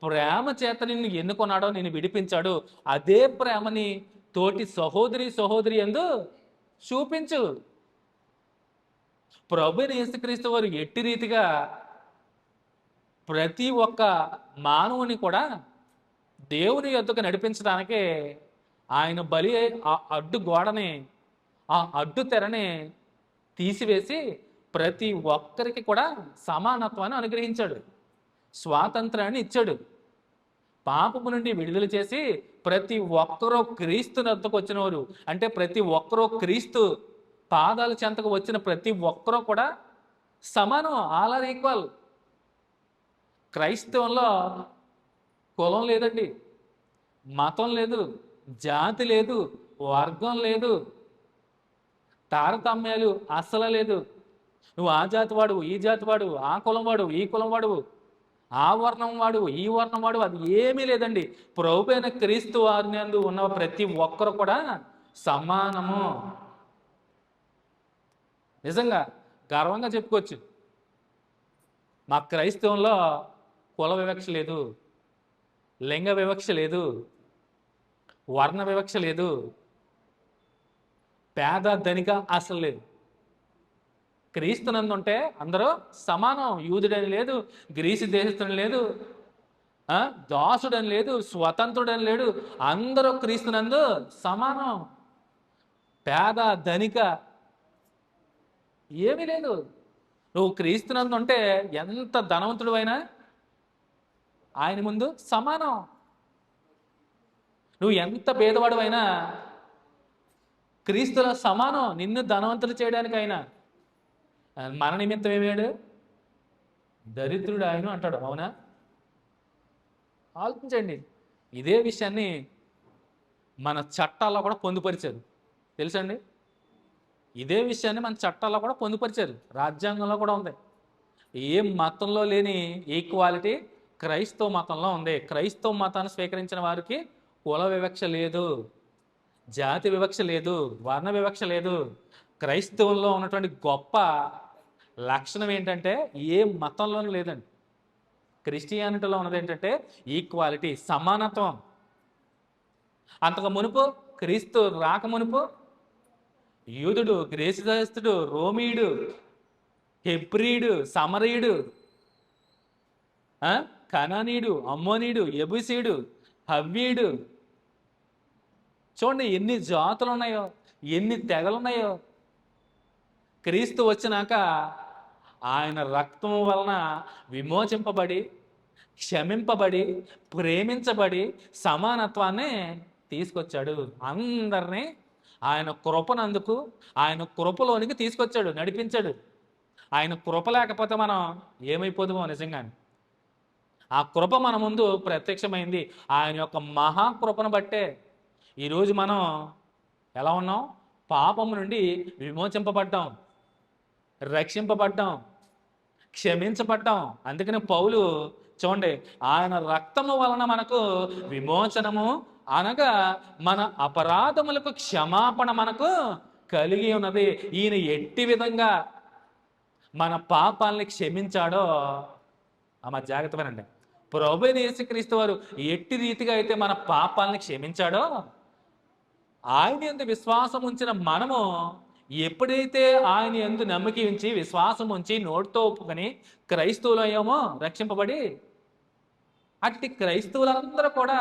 ప్రేమ చేత నిన్ను ఎన్నుకున్నాడో, నిన్ను విడిపించాడు, అదే ప్రేమని తోటి సహోదరి యందు చూపించు. ప్రభువైన యేసుక్రీస్తు వారు ఎట్టి రీతిగా ప్రతి ఒక్క మానవుని కూడా దేవుని యొద్దకు నడిపించడానికి ఆయన బలి ఆ అడ్డు గోడని, ఆ అడ్డు తెరని తీసివేసి ప్రతి ఒక్కరికి కూడా సమానత్వాన్ని అనుగ్రహించాడు, స్వాతంత్రాన్ని ఇచ్చాడు. పాపము నుండి విడుదల చేసి ప్రతి ఒక్కరూ క్రీస్తు వద్దకు వచ్చినవారు, అంటే ప్రతి ఒక్కరూ క్రీస్తు పాదాల చెంతకు వచ్చిన ప్రతి ఒక్కరూ కూడా సమానం, ఆల్ ఆర్ ఈక్వల్. క్రైస్తవంలో కులం లేదండి, మతం లేదు, జాతి లేదు, వర్గం లేదు, తారతమ్యాలు అస్సలు లేదు. నువ్వు ఆ జాతి వాడు, ఈ జాతి వాడు, ఆ కులం వాడు, ఈ కులం వాడు, ఆ వర్ణం వాడు, ఈ వర్ణం వాడు, అది ఏమీ లేదండి. ప్రభువైన క్రీస్తు వారిని యందు ఉన్న ప్రతి ఒక్కరు కూడా సమానము. నిజంగా గర్వంగా చెప్పుకోవచ్చు, మా క్రైస్తవంలో కుల వివక్ష లేదు, లింగ వివక్ష లేదు, వర్ణ వివక్ష లేదు, పేద ధనిక అసలు లేదు. క్రీస్తునందు ఉంటే అందరూ సమానం. యూదుడని లేదు, గ్రీసు దేశస్తుని లేదు, దాసుడని లేదు, స్వతంత్రుడని లేడు, అందరూ క్రీస్తునందు సమానం. పేద ధనిక ఏమీ లేదు. నువ్వు క్రీస్తునందు ఉంటే ఎంత ధనవంతుడు అయినా ఆయన ముందు సమానం. నువ్వు ఎంత పేదవాడు అయినా క్రీస్తుల సమానం. నిన్ను ధనవంతులు చేయడానికి ఆయన మన నిమిత్తం ఏమేడు దరిద్రుడు ఆయన అంటాడు. అవునా? ఆలోచించండి. ఇదే విషయాన్ని మన చట్టాల్లో కూడా పొందుపరిచారు, తెలుసండి? ఇదే విషయాన్ని మన చట్టాల్లో కూడా పొందుపరిచారు, రాజ్యాంగంలో కూడా ఉంది. ఏ మతంలో లేని ఈక్వాలిటీ క్రైస్తవ మతంలో ఉంది. క్రైస్తవ మతాన్ని స్వీకరించిన వారికి కుల వివక్ష లేదు, జాతి వివక్ష లేదు, వర్ణ వివక్ష లేదు. క్రైస్తవంలో ఉన్నటువంటి గొప్ప లక్షణం ఏంటంటే ఏ మతంలోనూ లేదండి. క్రిస్టియానిటీలో ఉన్నది ఏంటంటే ఈక్వాలిటీ, సమానత్వం. అంతకు మునుపు, క్రీస్తు రాక మునుపు, యూదుడు, గ్రీసుదేశస్థుడు, రోమీయుడు, హెబ్రీయుడు, సమరీయుడు, కనానీయుడు, అమ్మోనీయుడు, యెబూసీయుడు, హవ్వీయుడు, చూడండి ఎన్ని జాతులు ఉన్నాయో, ఎన్ని తెగలున్నాయో. క్రీస్తు వచ్చినాక ఆయన రక్తం వలన విమోచింపబడి, క్షమింపబడి, ప్రేమించబడి సమానత్వాన్ని తీసుకొచ్చాడు. అందరినీ ఆయన కృపనందుకు, ఆయన కృపలోనికి తీసుకొచ్చాడు, నడిపించాడు. ఆయన కృప లేకపోతే మనం ఏమైపోతామో నిజంగానే. ఆ కృప మన ముందు ప్రత్యక్షమైంది. ఆయన యొక్క మహాకృపను బట్టే ఈరోజు మనం ఎలా ఉన్నాం? పాపము నుండి విమోచింపబడ్డాం, రక్షింపబడ్డాం, క్షమించబడ్డాం. అందుకని పౌలు చూడండి, ఆయన రక్తము వలన మనకు విమోచనము అనగా మన అపరాధములకు క్షమాపణ మనకు కలిగి ఉన్నది. ఈయన ఎట్టి విధంగా మన పాపాలని క్షమించాడో ఆమె జాగ్రత్తమేనండి. ప్రభువైన యేసుక్రీస్తు వారు ఎట్టి రీతిగా అయితే మన పాపాలని క్షమించాడో, ఆయన యందు విశ్వాసం ఉంచిన మనము ఎప్పుడైతే ఆయన యందు నమ్మకి ఉంచి విశ్వాసం ఉంచి నోటితో ఒప్పుకొని క్రైస్తవులు అయ్యామో, రక్షింపబడి, అట్టి క్రైస్తవులందరూ కూడా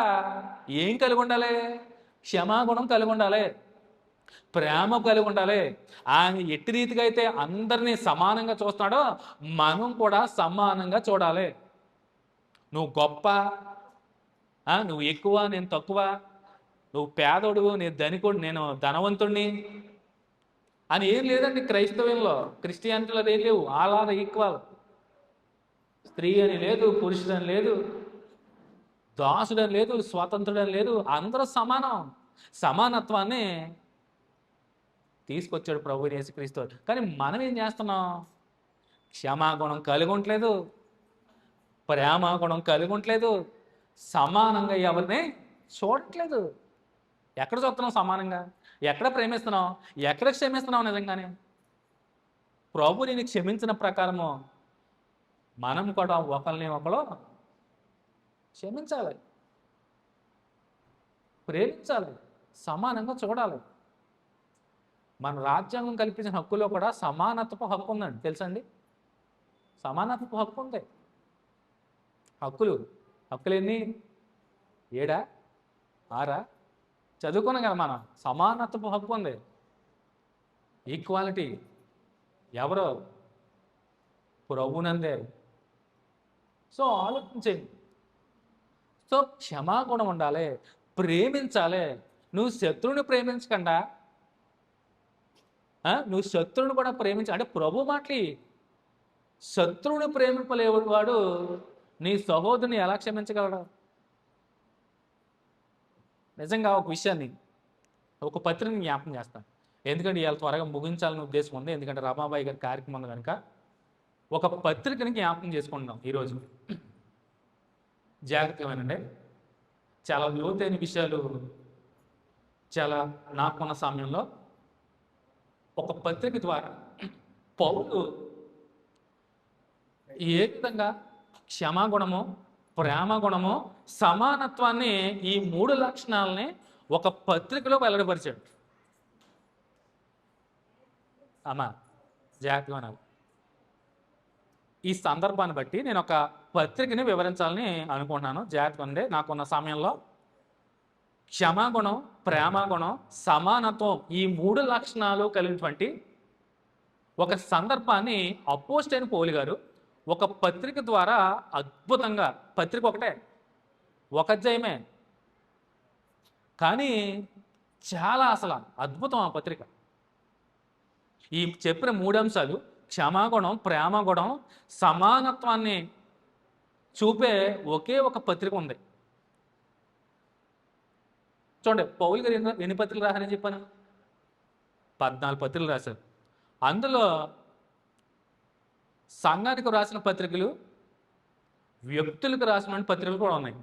ఏం కలిగి ఉండాలి? క్షమాగుణం కలిగి ఉండాలి, ప్రేమ కలిగి ఉండాలి. ఆయన ఎట్టి రీతిగా అయితే అందరినీ సమానంగా చూస్తున్నాడో మనం కూడా సమానంగా చూడాలి. నువ్వు గొప్ప, నువ్వు ఎక్కువ, నేను తక్కువ, నువ్వు పేదోడు, నేను ధనికుడు, నేను ధనవంతుడిని అని ఏం లేదండి. క్రైస్తవ్యంలో, క్రిస్టియానిటీలో ఏం లేవు. All are equal. స్త్రీ అని లేదు, పురుషుడని లేదు, దాసుడని లేదు, స్వతంత్రుడని లేదు, అందరూ సమానం. సమానత్వాన్ని తీసుకొచ్చాడు ప్రభువైన యేసుక్రీస్తు. కానీ మనం ఏం చేస్తున్నాం? క్షమాగుణం కలిగి ఉండలేదు, ప్రేమ గుణం కలిగి ఉండలేదు, సమానంగా ఎవరిని చూడట్లేదు. ఎక్కడ చూస్తున్నాం సమానంగా? ఎక్కడ ప్రేమిస్తున్నాం? ఎక్కడ క్షమిస్తున్నాం? నిజంగానే ప్రభు నేను క్షమించిన ప్రకారము మనం కూడా ఒకరిని ఒకరు క్షమించాలి, ప్రేమించాలి, సమానంగా చూడాలి. మన రాజ్యాంగం కల్పించిన హక్కులో కూడా సమానత్వపు హక్కు ఉందండి, తెలుసండి? సమానత్వపు హక్కు ఉంది. హక్కులు ఎన్ని? 7 6 చదువుకున్నాం కదా మనం. సమానత్వపు హక్కు ఉంది, ఈక్వాలిటీ. ఎవరో ప్రభునందే. సో ఆలోచించండి. సో క్షమాగుణం ఉండాలి, ప్రేమించాలి. నువ్వు శత్రువుని ప్రేమించకుండా నువ్వు శత్రువుని కూడా ప్రేమించ అంటే ప్రభు మాటలి. శత్రువుని ప్రేమింపలేవాడు నీ సహోదరుని ఎలా క్షమించగలడు? నిజంగా ఒక విషయాన్ని, ఒక పత్రికని జ్ఞాపకం చేస్తాను. ఎందుకంటే ఇవాళ త్వరగా ముగించాలని ఉద్దేశం ఉంది. ఎందుకంటే రమాబాయి గారి కార్యక్రమం ఉంది కనుక ఒక పత్రికని జ్ఞాపకం చేసుకుంటున్నాం ఈరోజు. జాగ్రత్తగానండి. చాలా లోతైన విషయాలు చాలా నాకున్న సమయంలో ఒక పత్రిక ద్వారా పౌలు ఏ విధంగా క్షమాగుణము, ప్రేమ గుణము, సమానత్వాన్ని, ఈ 3 లక్షణాలని ఒక పత్రికలో వెల్లడిపరిచాడు. అమ్మా జాగ్రత్తగా వినాలి. ఈ సందర్భాన్ని బట్టి నేను ఒక పత్రికని వివరించాలని అనుకుంటున్నాను. జాగ్రత్తగా ఉంది. నాకున్న సమయంలో క్షమాగుణం, ప్రేమగుణం, సమానత్వం ఈ 3 లక్షణాలు కలిగినటువంటి ఒక సందర్భాన్ని అపోస్తలుడైన పౌలు గారు ఒక పత్రిక ద్వారా అద్భుతంగా, పత్రిక ఒకటే, ఒక అధ్యాయమే, కానీ చాలా అసలు అద్భుతం ఆ పత్రిక. ఈ చెప్పిన 3 అంశాలు క్షమాగుణం, ప్రేమగుణం, సమానత్వాన్ని చూపే ఒకే ఒక పత్రిక ఉంది. చూడండి, పౌలు గారు ఎన్ని పత్రికలు రాశారని చెప్పాను? 14 పత్రికలు రాశారు. అందులో సంఘానికి రాసిన పత్రికలు, వ్యక్తులకు రాసిన పత్రికలు కూడా ఉన్నాయి.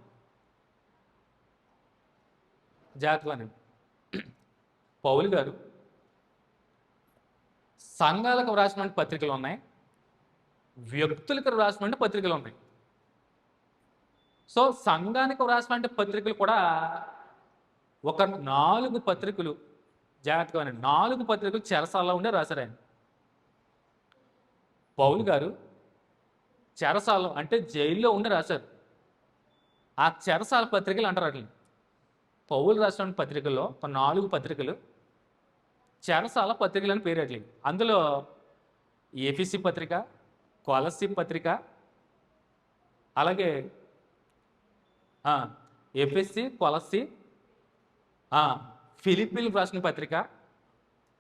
జాగ్రత్తగానే పౌలు గారు సంఘాలకు రాసిన పత్రికలు ఉన్నాయి, వ్యక్తులకు రాసిన పత్రికలు ఉన్నాయి. సో సంఘానికి రాసిన పత్రికలు కూడా ఒక 4 పత్రికలు, జాగ్రత్తగానే 4 పత్రికలు చెరసాలలో ఉండే రాశారు ఆయన. పౌలు గారు చెరసాలలో అంటే జైల్లో ఉండి రాశారు. ఆ చెరసాల పత్రికలు అంటారు వాటిని. పౌలు రాసిన పత్రికల్లో ఒక 4 పత్రికలు చెరసాల పత్రికలు అని పేరు అట్లేదు. అందులో ఎఫెసీ పత్రిక, కొలస్సీ పత్రిక, అలాగే ఎఫెసీ, కొలస్సీ, ఫిలిప్పీలకు రాసిన పత్రిక,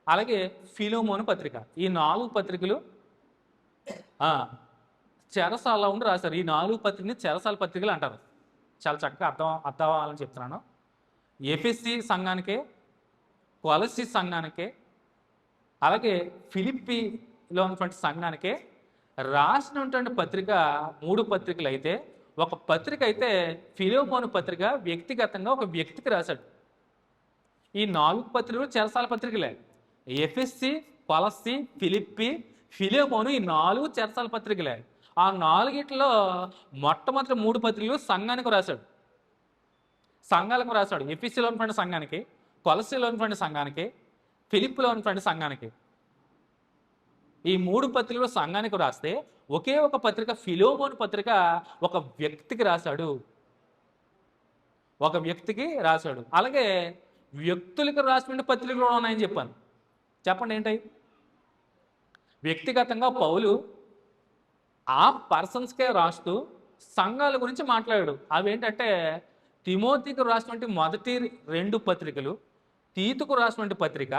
అలాగే ఫిలోమోను పత్రిక. ఈ 4 పత్రికలు చెరసాల ఉండి రాశారు. ఈ 4 పత్రికని చెరసాల పత్రికలు అంటారు. చాలా చక్కగా అర్థం అవ్వాలని చెప్తున్నాను. ఎఫెసీ సంఘానికే, కొలస్సీ సంఘానికే, అలాగే ఫిలిప్పీలో ఉన్నటువంటి సంఘానికే రాసినటువంటి పత్రిక 3 పత్రికలు అయితే, ఒక పత్రిక అయితే ఫిలోమోను పత్రిక వ్యక్తిగతంగా ఒక వ్యక్తికి రాశాడు. ఈ 4 పత్రికలు చెరసాల పత్రికలే. ఎఫెసీ, కొలస్సీ, ఫిలిప్పీ, ఫిలోమోను ఈ 4 చెరసాల పత్రికలే. ఆ 4గిట్లో మొట్టమొదటి 3 పత్రికలు సంఘానికి రాశాడు, సంఘాలకు రాశాడు. ఎఫెసీలో ఉన్నటువంటి సంఘానికి, కొలస్సీలో ఉన్నటువంటి సంఘానికి, ఫిలిప్పీలో ఉన్నటువంటి సంఘానికి. ఈ 3 పత్రికలు సంఘానికి రాస్తే ఒకే ఒక పత్రిక ఫిలోమోను పత్రిక ఒక వ్యక్తికి రాశాడు, ఒక వ్యక్తికి రాశాడు. అలాగే వ్యక్తులకు రాసిన పత్రికలు కూడా ఉన్నాయని చెప్పాను. చెప్పండి ఏంటి? వ్యక్తిగతంగా పౌలు ఆ పర్సన్స్కే రాస్తూ సంఘాల గురించి మాట్లాడాడు. అవేంటంటే తిమోతికి రాసినటువంటి మొదటి 2 పత్రికలు, తీతుకు రాసినటువంటి పత్రిక,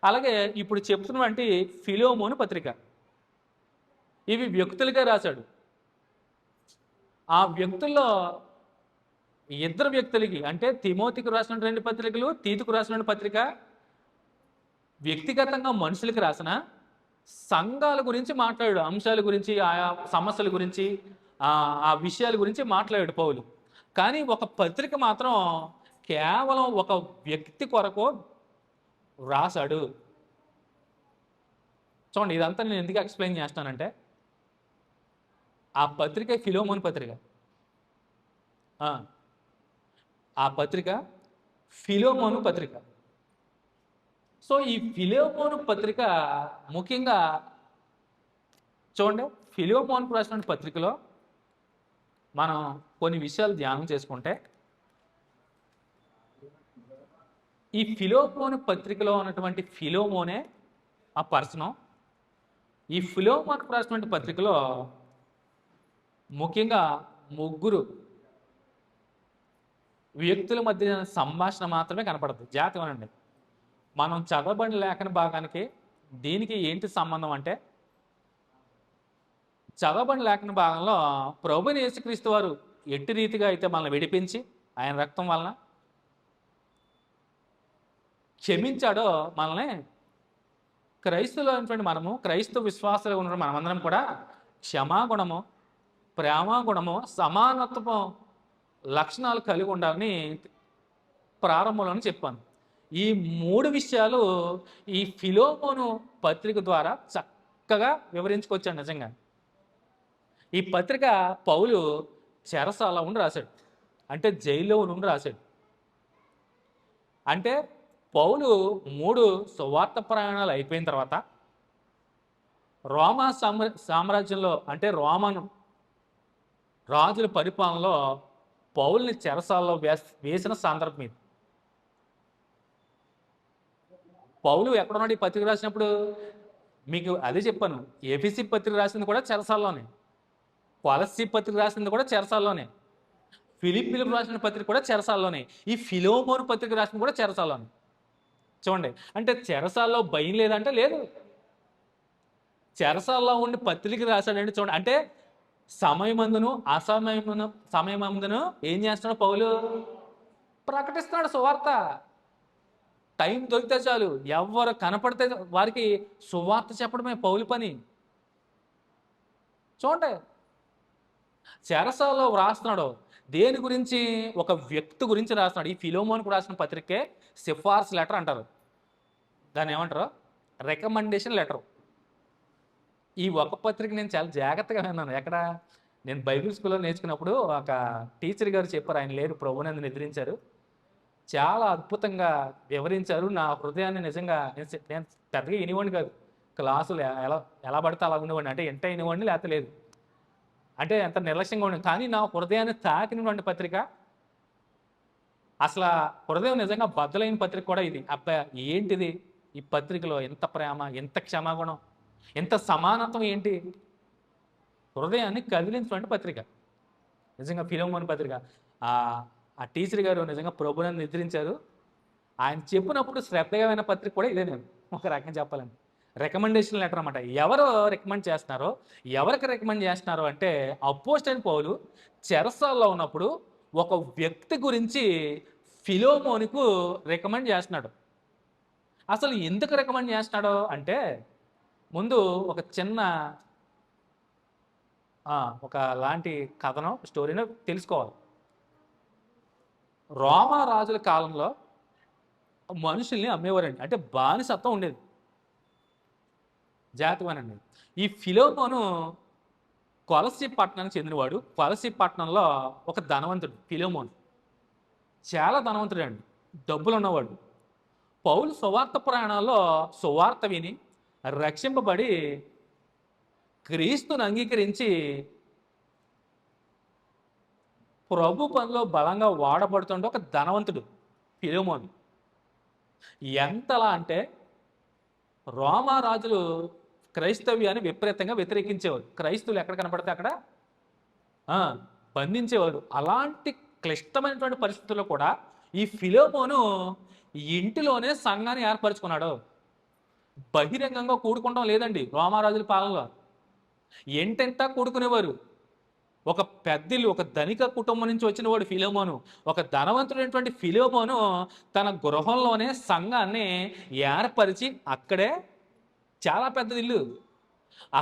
అలాగే ఇప్పుడు చెప్తున్నటువంటి ఫిలోమోను పత్రిక. ఇవి వ్యక్తులుగా రాశాడు. ఆ వ్యక్తుల్లో 2 వ్యక్తులకి, అంటే తిమోతికి రాసిన 2 పత్రికలు, తీతుకు రాసిన పత్రిక వ్యక్తిగతంగా మనుషులకి రాసిన సంఘాల గురించి మాట్లాడాడు. అంశాల గురించి, ఆయా సమస్యల గురించి, ఆ విషయాల గురించి మాట్లాడాడు పౌలు. కానీ ఒక పత్రిక మాత్రం కేవలం ఒక వ్యక్తి కొరకు రాశాడు. చూడండి, ఇదంతా నేను ఎందుకు ఎక్స్ప్లెయిన్ చేస్తానంటే, ఆ పత్రిక ఫిలోమోను పత్రిక. ఆ పత్రిక ఫిలోమోను పత్రిక. సో ఈ ఫిలోమోను పత్రిక ముఖ్యంగా చూడండి, ఫిలోమోను రాసిన పత్రికలో మనం కొన్ని విషయాలు ధ్యానం చేసుకుంటే, ఈ ఫిలోమోను పత్రికలో ఉన్నటువంటి ఫిలోమోనే ఆ పర్సను. ఈ ఫిలోమోను రాసినటువంటి పత్రికలో ముఖ్యంగా 3 వ్యక్తుల మధ్య సంభాషణ మాత్రమే కనపడుతుంది. జాగ్రత్తగానండి. మనం చదవబడిన లేఖన భాగానికి దీనికి ఏంటి సంబంధం అంటే, చదవబడిన లేఖన భాగంలో ప్రభువైన యేసుక్రీస్తు వారు ఎట్టి రీతిగా అయితే మనల్ని విడిపించి ఆయన రక్తం వలన క్షమించాడో మనల్ని, క్రైస్తవులు అయినటువంటి మనము, క్రైస్తవ విశ్వాసాలు ఉన్న మనమందరం కూడా క్షమాగుణము, ప్రేమగుణము, సమానత్వము లక్షణాలు కలిగి ఉండాలని ప్రారంభంలోనే చెప్పాను. ఈ 3 విషయాలు ఈ ఫిలోమోను పత్రిక ద్వారా చక్కగా వివరించుకొచ్చాడు. నిజంగా ఈ పత్రిక పౌలు చెరసాల ఉండి రాశాడు, అంటే జైల్లో ఉండి రాశాడు. అంటే పౌలు 3 సువార్త ప్రయాణాలు అయిపోయిన తర్వాత రోమా సామ్రాజ్యంలో అంటే రోమన్ రాజుల పరిపాలనలో పౌల్ని చెరసాల్లో వేసిన సందర్భం ఇది. పౌలు ఎక్కడున్నాడు ఈ పత్రిక రాసినప్పుడు? మీకు అదే చెప్పాను, ఎఫెసీ పత్రిక రాసింది కూడా చెరసాల్లోనే, కొలస్సీ పత్రిక రాసింది కూడా చెరసాల్లోనే, ఫిలిప్పీలకు రాసిన పత్రిక కూడా చెరసాల్లోనే, ఈ ఫిలోమోను పత్రిక రాసింది కూడా చెరసాల్లోనే. చూడండి, అంటే చెరసాల్లో భయం లేదంటే లేదు. చెరసాల్లో ఉండి పత్రిక రాశాడంటే చూడండి, అంటే సమయమందును సమయమందును ఏం చేస్తున్నాడు పౌలు? ప్రకటిస్తున్నాడు సువార్త. టైం దొరికితే చాలు, ఎవరు కనపడితే వారికి సువార్త చెప్పడమే పౌలు పని. చూడండి, చెరసాల్లో రాస్తున్నాడు దేని గురించి? ఒక వ్యక్తి గురించి రాస్తున్నాడు. ఈ ఫిలోమోన్కు రాసిన పత్రికే సిఫార్సు లెటర్ అంటారు, దాన్ని ఏమంటారు? Recommendation letter. ఈ ఒక పత్రిక నేను చాలా జాగ్రత్తగా విన్నాను. ఎక్కడ? నేను బైబిల్ స్కూల్లో నేర్చుకున్నప్పుడు ఒక టీచర్ గారు చెప్పారు, ఆయన లేరు, ప్రభువుని నిద్రించారు, చాలా అద్భుతంగా వివరించారు. నా హృదయాన్ని నిజంగా నేను పెద్దగా వినేవాడిని కాదు, క్లాసులు ఎలా ఎలా పడితే అలా ఉండేవాడిని, అంటే ఎంత వినేవాడిని లేకపోతే లేదు, అంటే ఎంత నిర్లక్ష్యంగా ఉండేది. కానీ నా హృదయాన్ని తాకినటువంటి పత్రిక, అసలు హృదయం నిజంగా బద్దలైన పత్రిక కూడా ఇది. అబ్బాయి ఏంటిది ఈ పత్రికలో? ఎంత ప్రేమ, ఎంత క్షమాగుణం, ఎంత సమానత్వం, ఏంటి? హృదయాన్ని కదిలించినటువంటి పత్రిక నిజంగా ఫిలోమోను పత్రిక. ఆ టీచర్ గారు నిజంగా ప్రభువుని నిద్రించారు. ఆయన చెప్పినప్పుడు శ్రద్ధగా విన్న పత్రిక కూడా ఇదే. నేను ఒక రకంగా చెప్పాలండి, రికమెండేషన్ లెటర్ అన్నమాట. ఎవరు రికమెండ్ చేస్తున్నారో, ఎవరికి రికమెండ్ చేస్తున్నారో అంటే అపోస్తలుడైన పౌలు చెరసాల్లో ఉన్నప్పుడు ఒక వ్యక్తి గురించి ఫిలోమోనుకు రికమెండ్ చేస్తున్నాడు. అసలు ఎందుకు రికమెండ్ చేస్తున్నాడు అంటే, ముందు ఒక చిన్న ఒక లాంటి కథనం, స్టోరీని తెలుసుకోవాలి. రోమా రాజుల కాలంలో మనుషుల్ని అమ్మేవారండి, అంటే బానిసత్వం ఉండేది, జాతివానండి. ఈ ఫిలోమోను కొలసీ పట్టణానికి చెందినవాడు. కొలసీ పట్టణంలో ఒక ధనవంతుడు ఫిలోమోను, చాలా ధనవంతుడు అండి, డబ్బులు ఉన్నవాడు. పౌలు సువార్త ప్రయాణాల్లో సువార్త విని రక్షింపబడి క్రీస్తుని అంగీకరించి ప్రభు పనిలో బలంగా వాడబడుతుండే ఒక ధనవంతుడు ఫిలోమోను. ఎంతలా అంటే రోమా రాజులు క్రైస్తవ్యాన్ని విపరీతంగా వ్యతిరేకించేవారు. క్రైస్తవులు ఎక్కడ కనపడితే అక్కడ బంధించేవారు. అలాంటి క్లిష్టమైనటువంటి పరిస్థితుల్లో కూడా ఈ ఫిలోమోను ఇంటిలోనే సంఘాన్ని ఏర్పరచుకున్నాడు. బహిరంగంగా కూడుకుంటాం లేదండి రోమారాజుల పాలనలో. ఎంటెంతా కూడుకునేవారు. ఒక పెద్దిల్లు, ఒక ధనిక కుటుంబం నుంచి వచ్చిన వాడు ఫిలోమోను. ఒక ధనవంతుడైనటువంటి ఫిలోమోను తన గృహంలోనే సంఘాన్ని ఏర్పరిచి, అక్కడే చాలా పెద్దది ఇల్లు,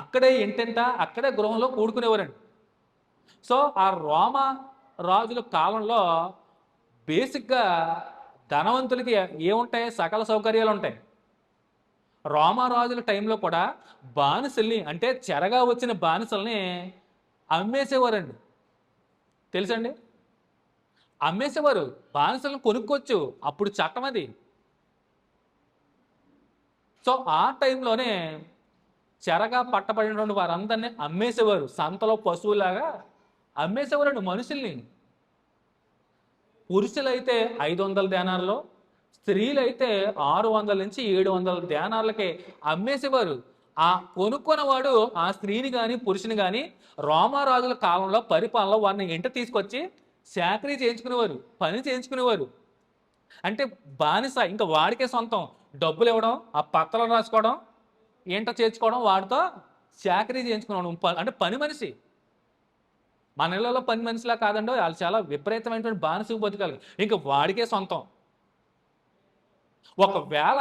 అక్కడే ఎంటెంట, అక్కడే గృహంలో కూడుకునేవారండి. సో ఆ రోమా రాజుల కాలంలో బేసిక్గా ధనవంతులకి ఏముంటాయి? సకల సౌకర్యాలు ఉంటాయి. రోమారాజుల టైంలో కూడా బానిసల్ని, అంటే చెరగా వచ్చిన బానిసల్ని అమ్మేసేవారండి. తెలుసండి? అమ్మేసేవారు. బానిసలను కొనుక్కోవచ్చు, అప్పుడు చట్టం అది. సో ఆ టైంలోనే చెరగా పట్టబడినటువంటి వారందరినీ అమ్మేసేవారు. సంతలో పశువులాగా అమ్మేసేవారండి మనుషుల్ని. పురుషులైతే 500 దేనార్లు, స్త్రీలైతే 600 నుంచి 700 దేనార్లకే అమ్మేసేవారు. ఆ కొనుక్కున్నవాడు ఆ స్త్రీని కానీ పురుషుని కానీ రోమారాజుల కాలంలో పరిపాలనలో వారిని ఇంట తీసుకొచ్చి చాకరీ చేయించుకునేవారు, పని చేయించుకునేవారు. అంటే బానిస ఇంకా వాడికే సొంతం, డబ్బులు ఇవ్వడం, ఆ పత్రాలు రాసుకోవడం, ఇంట చేర్చుకోవడం, వాడితో చాకరీ చేయించుకునేవాడు. అంటే పని మనిషి. మన ఇళ్లలో పని మనిషిలా కాదండో, వాళ్ళు చాలా విపరీతమైనటువంటి బానిసకు బతకాలి, ఇంకా వాడికే సొంతం. ఒకవేళ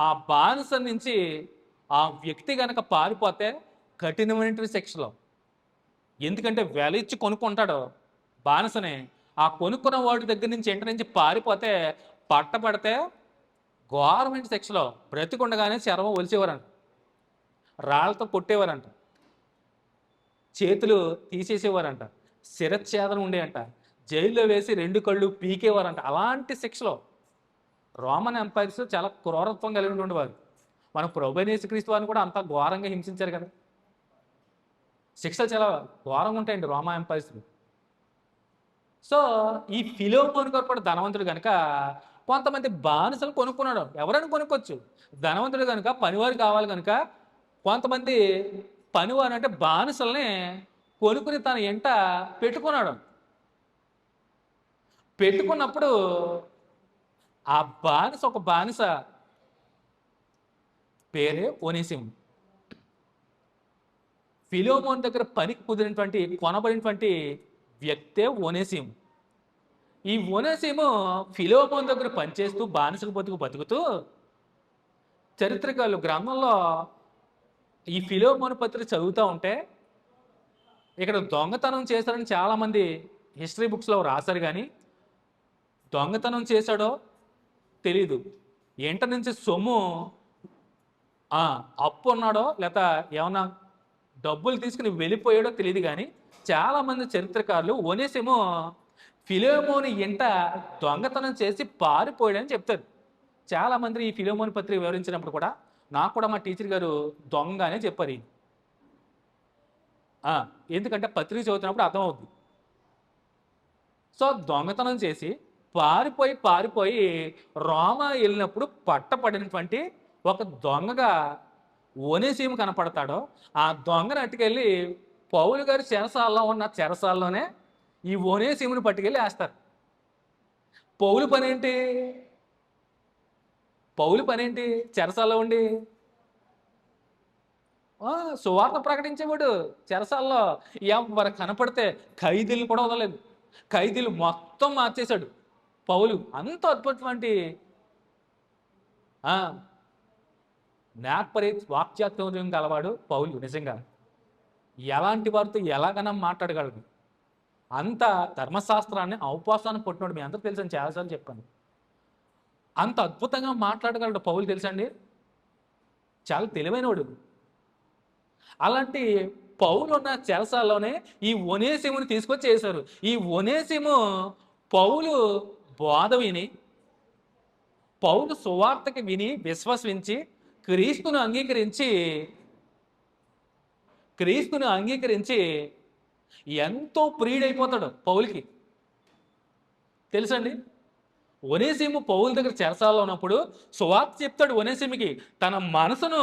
ఆ బానిస నుంచి ఆ వ్యక్తి కనుక పారిపోతే కఠినమైనటువంటి శిక్షలో. ఎందుకంటే వెల ఇచ్చి కొనుక్కుంటాడు బానిసని. ఆ కొనుక్కున్న వాడి దగ్గర నుంచి ఇంటి నుంచి పారిపోతే పట్టబడితే ఘోరమైన శిక్షలో బ్రతికుండగానే చర్మం ఒలిచేవారంట, రాళ్లతో కొట్టేవారంట, చేతులు తీసేసేవారంట, శిరచ్ఛేదన ఉండేయంట, జైల్లో వేసి 2 కళ్ళు పీకేవారంట. అలాంటి శిక్షలో రోమన్ ఎంపైర్స్ చాలా క్రూరత్వం కలిగినటువంటి వారు. మన ప్రభు అయిన యేసుక్రీస్తు వారిని కూడా అంత ఘోరంగా హింసించారు కదా. శిక్షలు చాలా ఘోరంగా ఉంటాయండి రోమా ఎంపైర్స్లో. సో ఈ ఫిలోమోన్ గారు కూడా ధనవంతుడు కనుక కొంతమంది బానిసలు కొనుక్కున్నాడు. ఎవరైనా కొనుక్కోవచ్చు. ధనవంతుడు కనుక పనివారు కావాలి కనుక కొంతమంది పనివారు అంటే బానిసల్ని కొనుక్కుని తన ఎంట పెట్టుకున్నాడు. పెట్టుకున్నప్పుడు ఆ బానిస ఒక బానిస పేరే ఒనేసిము. ఫిలోమోన్ దగ్గర పనికి కుదిరినటువంటి కొనబడినటువంటి వ్యక్తే ఒనేసిము. ఈ ఒనేసిము ఫిలోమోన్ దగ్గర పనిచేస్తూ బానిసకు బతుకుతూ చరిత్రకారులు గ్రంథంలో ఈ ఫిలోమోన్ పత్రిక చదువుతూ ఉంటే ఇక్కడ దొంగతనం చేశారని చాలామంది హిస్టరీ బుక్స్లో రాశారు, కానీ దొంగతనం చేశాడో తెలీదు, ఎంట నుంచి సొమ్ము అప్పు ఉన్నాడో లేక ఏమన్నా డబ్బులు తీసుకుని వెళ్ళిపోయాడో తెలియదు, కానీ చాలామంది చరిత్రకారులు ఒనేసిము ఫిలోమోని ఎంట దొంగతనం చేసి పారిపోయాడని చెప్తారు. చాలామంది ఈ ఫిలోమోన్ పత్రిక వివరించినప్పుడు కూడా నాకు కూడా మా టీచర్ గారు దొంగనే చెప్పారు. ఎందుకంటే పత్రిక చదువుతున్నప్పుడు అర్థమవుతుంది. సో దొంగతనం చేసి పారిపోయి రోమా వెళ్ళినప్పుడు పట్టపడినటువంటి ఒక దొంగగా ఒనేసిము కనపడతాడో ఆ దొంగను అట్టుకెళ్ళి పౌలు గారి చెరసాలలో ఉన్న చెరసాలలోనే ఈ ఒనేసిముని పట్టుకెళ్ళి వేస్తారు. పౌలు పనేంటి చెరసాలలో ఉండి సువార్త ప్రకటించేవాడు. చెరసాల్లో ఎవరు కనపడితే ఖైదీలు కూడా వదలలేదు. ఖైదీలు మొత్తం మార్చేశాడు పౌలు. అంత అద్భుతమైన నేర్పరి వాక్యాత్మకం గలవాడు పౌలు. నిజంగా ఎలాంటి వారితో ఎలాగైనా మాట్లాడగలడు. అంత ధర్మశాస్త్రాన్ని అవపాసాన్ని పుట్టినాడు. మీ అందరూ తెలుసని చాలాసార్లు చెప్పాను. అంత అద్భుతంగా మాట్లాడగలడు పౌలు. తెలుసండి, చాలా తెలివైనవాడు. అలాంటి పౌలు ఉన్న చెరసాల్లోనే ఈ ఒనేసిముని తీసుకొచ్చి వేశారు. ఈ ఒనేసిము పౌలు బోధ విని, పౌలు సువార్తకి విని విశ్వసించి క్రీస్తును అంగీకరించి ఎంతో ప్రియుడైపోతాడు పౌలుకి. తెలుసండి, ఒనేసిము పౌలు దగ్గర చెరసాలలో ఉన్నప్పుడు సువార్త చెప్తాడు. ఒనేసిముకి తన మనసును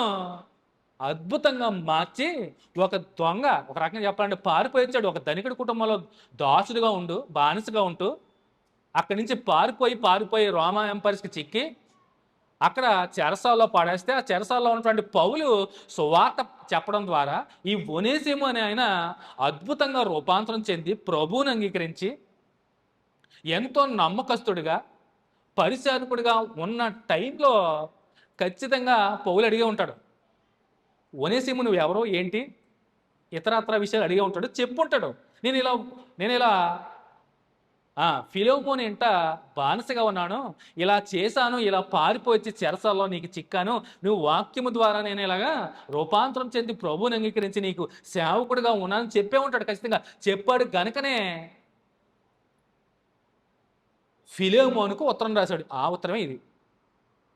అద్భుతంగా మార్చి ఒక దొంగ, ఒక రకంగా చెప్పాలంటే పారిపోయించాడు. ఒక ధనికుడి కుటుంబంలో దాసుడుగా బానిసగా ఉంటూ అక్కడి నుంచి పారిపోయి రోమా ఎంపైర్స్కి చిక్కి అక్కడ చెరసాల్లో పడేస్తే ఆ చెరసాల్లో ఉన్నటువంటి పౌలు సువార్త చెప్పడం ద్వారా ఈ ఒనేసిము అనే ఆయన అద్భుతంగా రూపాంతరం చెంది ప్రభువుని అంగీకరించి ఎంతో నమ్మకస్తుడిగా పరిచారకుడిగా ఉన్న టైంలో ఖచ్చితంగా పౌలు అడిగే ఉంటాడు, ఒనేసిము నువ్వు ఎవరో ఏంటి ఇతరత్ర విషయాలు అడిగే ఉంటాడు, చెప్పుంటాడు. నేను ఇలా ఫిలోమోన్ ఎంట బానిసగా ఉన్నాను, ఇలా చేశాను, ఇలా పారిపోయి చెరసాల్లో నీకు చిక్కాను, నువ్వు వాక్యము ద్వారా నేను ఇలాగా రూపాంతరం చెంది ప్రభువుని అంగీకరించి నీకు సేవకుడిగా ఉన్నానని చెప్పే ఉంటాడు. ఖచ్చితంగా చెప్పాడు గనుకనే ఫిలోమోనుకు ఉత్తరం రాశాడు. ఆ ఉత్తరమే ఇది,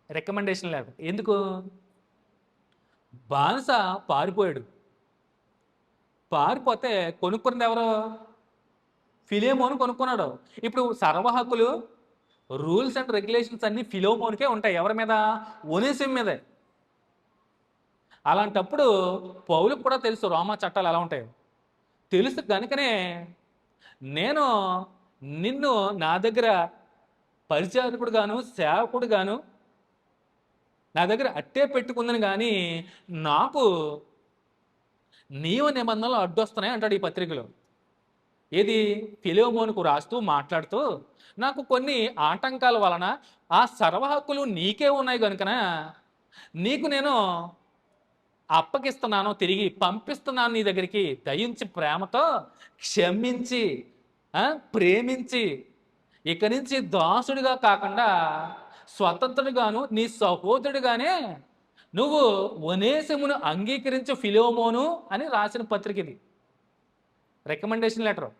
రికమెండేషన్ లేదు. ఎందుకు? బానిస పారిపోతే కొనుక్కున్నది ఎవరు? ఫిలోమోను కొనుక్కున్నాడు. ఇప్పుడు సర్వ హక్కులు, రూల్స్ అండ్ రెగ్యులేషన్స్ అన్నీ ఫిలోమోనుకే ఉంటాయి. ఎవరి మీద? ఒనేసిము మీదే. అలాంటప్పుడు పౌలుకు కూడా తెలుసు రోమా చట్టాలు ఎలా ఉంటాయో. తెలుసు కనుకనే నేను నిన్ను నా దగ్గర పరిచారకుడు గాను సేవకుడు గాను నా దగ్గర అట్టే పెట్టుకుందని, కానీ నాకు నియమ నిబంధనలు అడ్డొస్తున్నాయి అంటాడు ఈ పత్రికలో. ఏది? ఫిలోమోనుకు రాస్తూ మాట్లాడుతూ నాకు కొన్ని ఆటంకాల వలన ఆ సర్వ హక్కులు నీకే ఉన్నాయి కనుకన నీకు నేను అప్పగిస్తున్నాను, తిరిగి పంపిస్తున్నాను నీ దగ్గరికి. దయించి ప్రేమతో క్షమించి ప్రేమించి ఇక నుంచి దాసుడిగా కాకుండా స్వతంత్రుడిగాను నీ సహోదరుడిగానే నువ్వు ఒనేసిమును అంగీకరించు ఫిలోమోను అని రాసిన పత్రిక ఇది. రికమెండేషన్ లెటర్,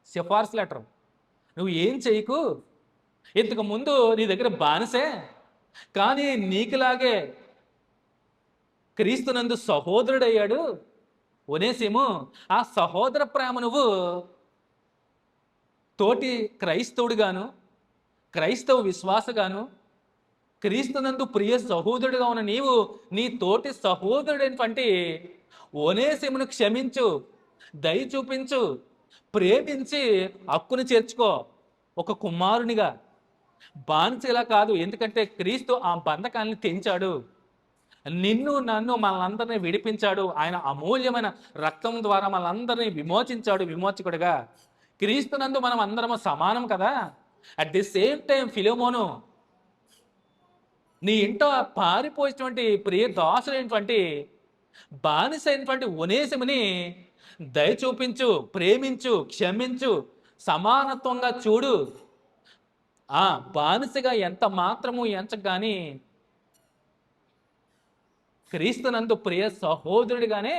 సిఫార్సు లెటర్. నువ్వు ఏం చేయకు, ఇంతకు ముందు నీ దగ్గర బానిసే, కానీ నీకులాగే క్రీస్తునందు సహోదరుడయ్యాడు ఒనేసిము. ఆ సహోదర ప్రేమ నువ్వు తోటి క్రైస్తవుడిగాను, క్రైస్తవ విశ్వాసగాను, క్రీస్తునందు ప్రియ సహోదరుడిగా ఉన్న నీవు నీ తోటి సహోదరుడైనటువంటి ఒనేసిమును క్షమించు, దయ చూపించు, ప్రేమించి హక్కును చేర్చుకో. ఒక కుమారునిగా, బానిస ఇలా కాదు. ఎందుకంటే క్రీస్తు ఆ బంధకాన్ని తెంచాడు, నిన్ను నన్ను మనందరినీ విడిపించాడు. ఆయన అమూల్యమైన రక్తం ద్వారా మనందరినీ విమోచించాడు విమోచకుడిగా. క్రీస్తునందు మనం అందరము సమానం కదా. అట్ ది సేమ్ టైం ఫిలోమోను, నీ ఇంట పారిపోయినటువంటి ప్రియ దాసులైనటువంటి బానిస అయినటువంటి ఒనేసిముని దయ చూపించు, ప్రేమించు, క్షమించు, సమానత్వంగా చూడు. ఆ బానిసగా ఎంత మాత్రము ఎంచగాని క్రీస్తునందు ప్రియ సహోదరుడిగానే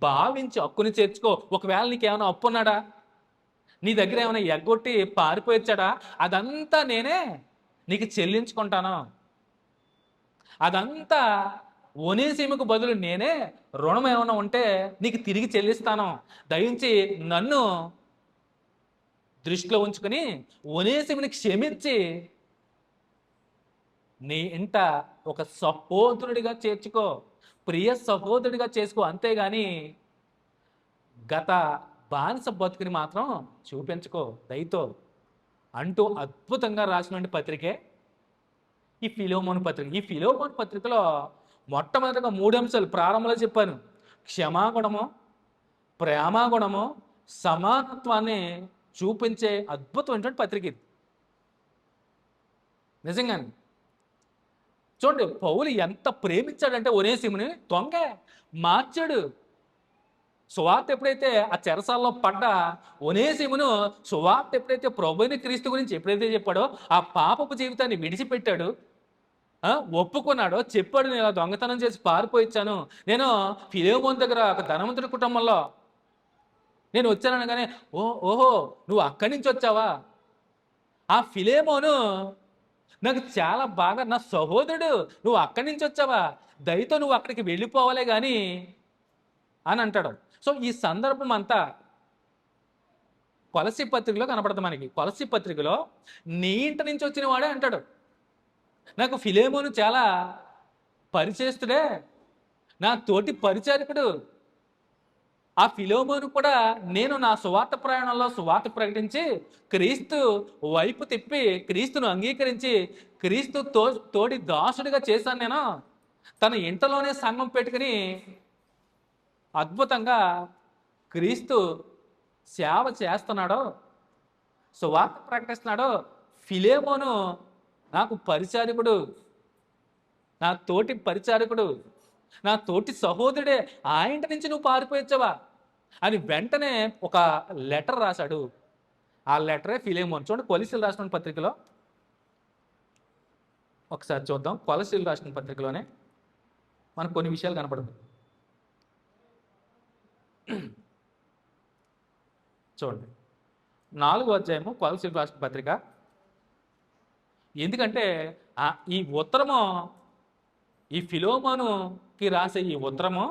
భావించి హక్కుని చేర్చుకో. ఒకవేళ నీకేమైనా అప్పు ఉన్నాడా, నీ దగ్గర ఏమైనా ఎగ్గొట్టి పారిపోయొచ్చాడా, అదంతా నేనే నీకు చెల్లించుకుంటాను. అదంతా ఒనేసిముకు బదులు నేనే రుణం ఏమైనా ఉంటే నీకు తిరిగి చెల్లిస్తాను. దయించి నన్ను దృష్టిలో ఉంచుకొని ఒనేసిముని క్షమించి నీ ఇంట ఒక సహోదరుడిగా చేర్చుకో, ప్రియ సహోదరుడిగా చేసుకో. అంతేగాని గత బానిస బతుకుని మాత్రం చూపించుకో దయతో అంటూ అద్భుతంగా రాసినటువంటి పత్రికే ఈ ఫిలోమోను పత్రిక. ఈ ఫిలోమోను పత్రికలో మొట్టమొదటిగా 3 అంశాలు ప్రారంభంలో చెప్పాను. క్షమాగుణము, ప్రేమాగుణము, సమానత్వాన్ని చూపించే అద్భుతమైనటువంటి పత్రిక ఇది. నిజంగానే చూడండి, పౌలు ఎంత ప్రేమించాడంటే ఒనేసిముని దొంగే మార్చాడు. సువార్త ఎప్పుడైతే ఆ చెరసాల్లో పడ్డ ఒనేసిమును సువార్త ఎప్పుడైతే ప్రభువైన క్రీస్తు గురించి ఎప్పుడైతే చెప్పాడో, ఆ పాపపు జీవితాన్ని విడిచిపెట్టాడు, ఒప్పుకున్నాడో, చెప్పాడు, నేను ఇలా దొంగతనం చేసి పారిపోయిచ్చాను, నేను ఫిలోమోను దగ్గర ఒక ధనవంతుడి కుటుంబంలో నేను వచ్చాననగానే, ఓహో నువ్వు అక్కడి నుంచి వచ్చావా, ఆ ఫిలోమోను నాకు చాలా బాగా నా సహోదరుడు, నువ్వు అక్కడి నుంచి వచ్చావా, దయతో నువ్వు అక్కడికి వెళ్ళిపోవాలే కానీ అని అంటాడు. సో ఈ సందర్భం అంతా కొలస్సీ పత్రికలో కనపడుతుంది మనకి. కొలస్సీ పత్రికలో నీ ఇంటి నుంచి వచ్చిన వాడే అంటాడు, నాకు ఫిలోమోను చాలా పరిచయస్తుడే, నా తోటి పరిచారకుడు. ఆ ఫిలోమోను కూడా నేను నా సువార్త ప్రయాణంలో సువార్త ప్రకటించి క్రీస్తు వైపు తిప్పి క్రీస్తును అంగీకరించి క్రీస్తు తోడి దాసుడిగా చేశాను. నేను తన ఇంటలోనే సంఘం పెట్టుకుని అద్భుతంగా క్రీస్తు సేవ చేస్తున్నాడో, సువార్త ప్రకటిస్తున్నాడో. ఫిలోమోను నాకు పరిచారకుడు, నా తోటి పరిచారకుడు, నా తోటి సహోదరుడే, ఆ ఇంటి నుంచి నువ్వు పారిపోయొచ్చావా అని వెంటనే ఒక లెటర్ రాశాడు. ఆ లెటరే ఫిలోమోను. చూడండి, కొలస్సీలు రాసిన పత్రికలో ఒకసారి చూద్దాం. కొలస్సీలు రాసిన పత్రికలోనే మనకు కొన్ని విషయాలు కనపడుతుంది. చూడండి, 4వ అధ్యాయము కొలస్సీలు రాసిన పత్రిక. ఎందుకంటే ఈ ఉత్తరము, ఈ ఫిలోమోనుకి రాసే ఈ ఉత్తరము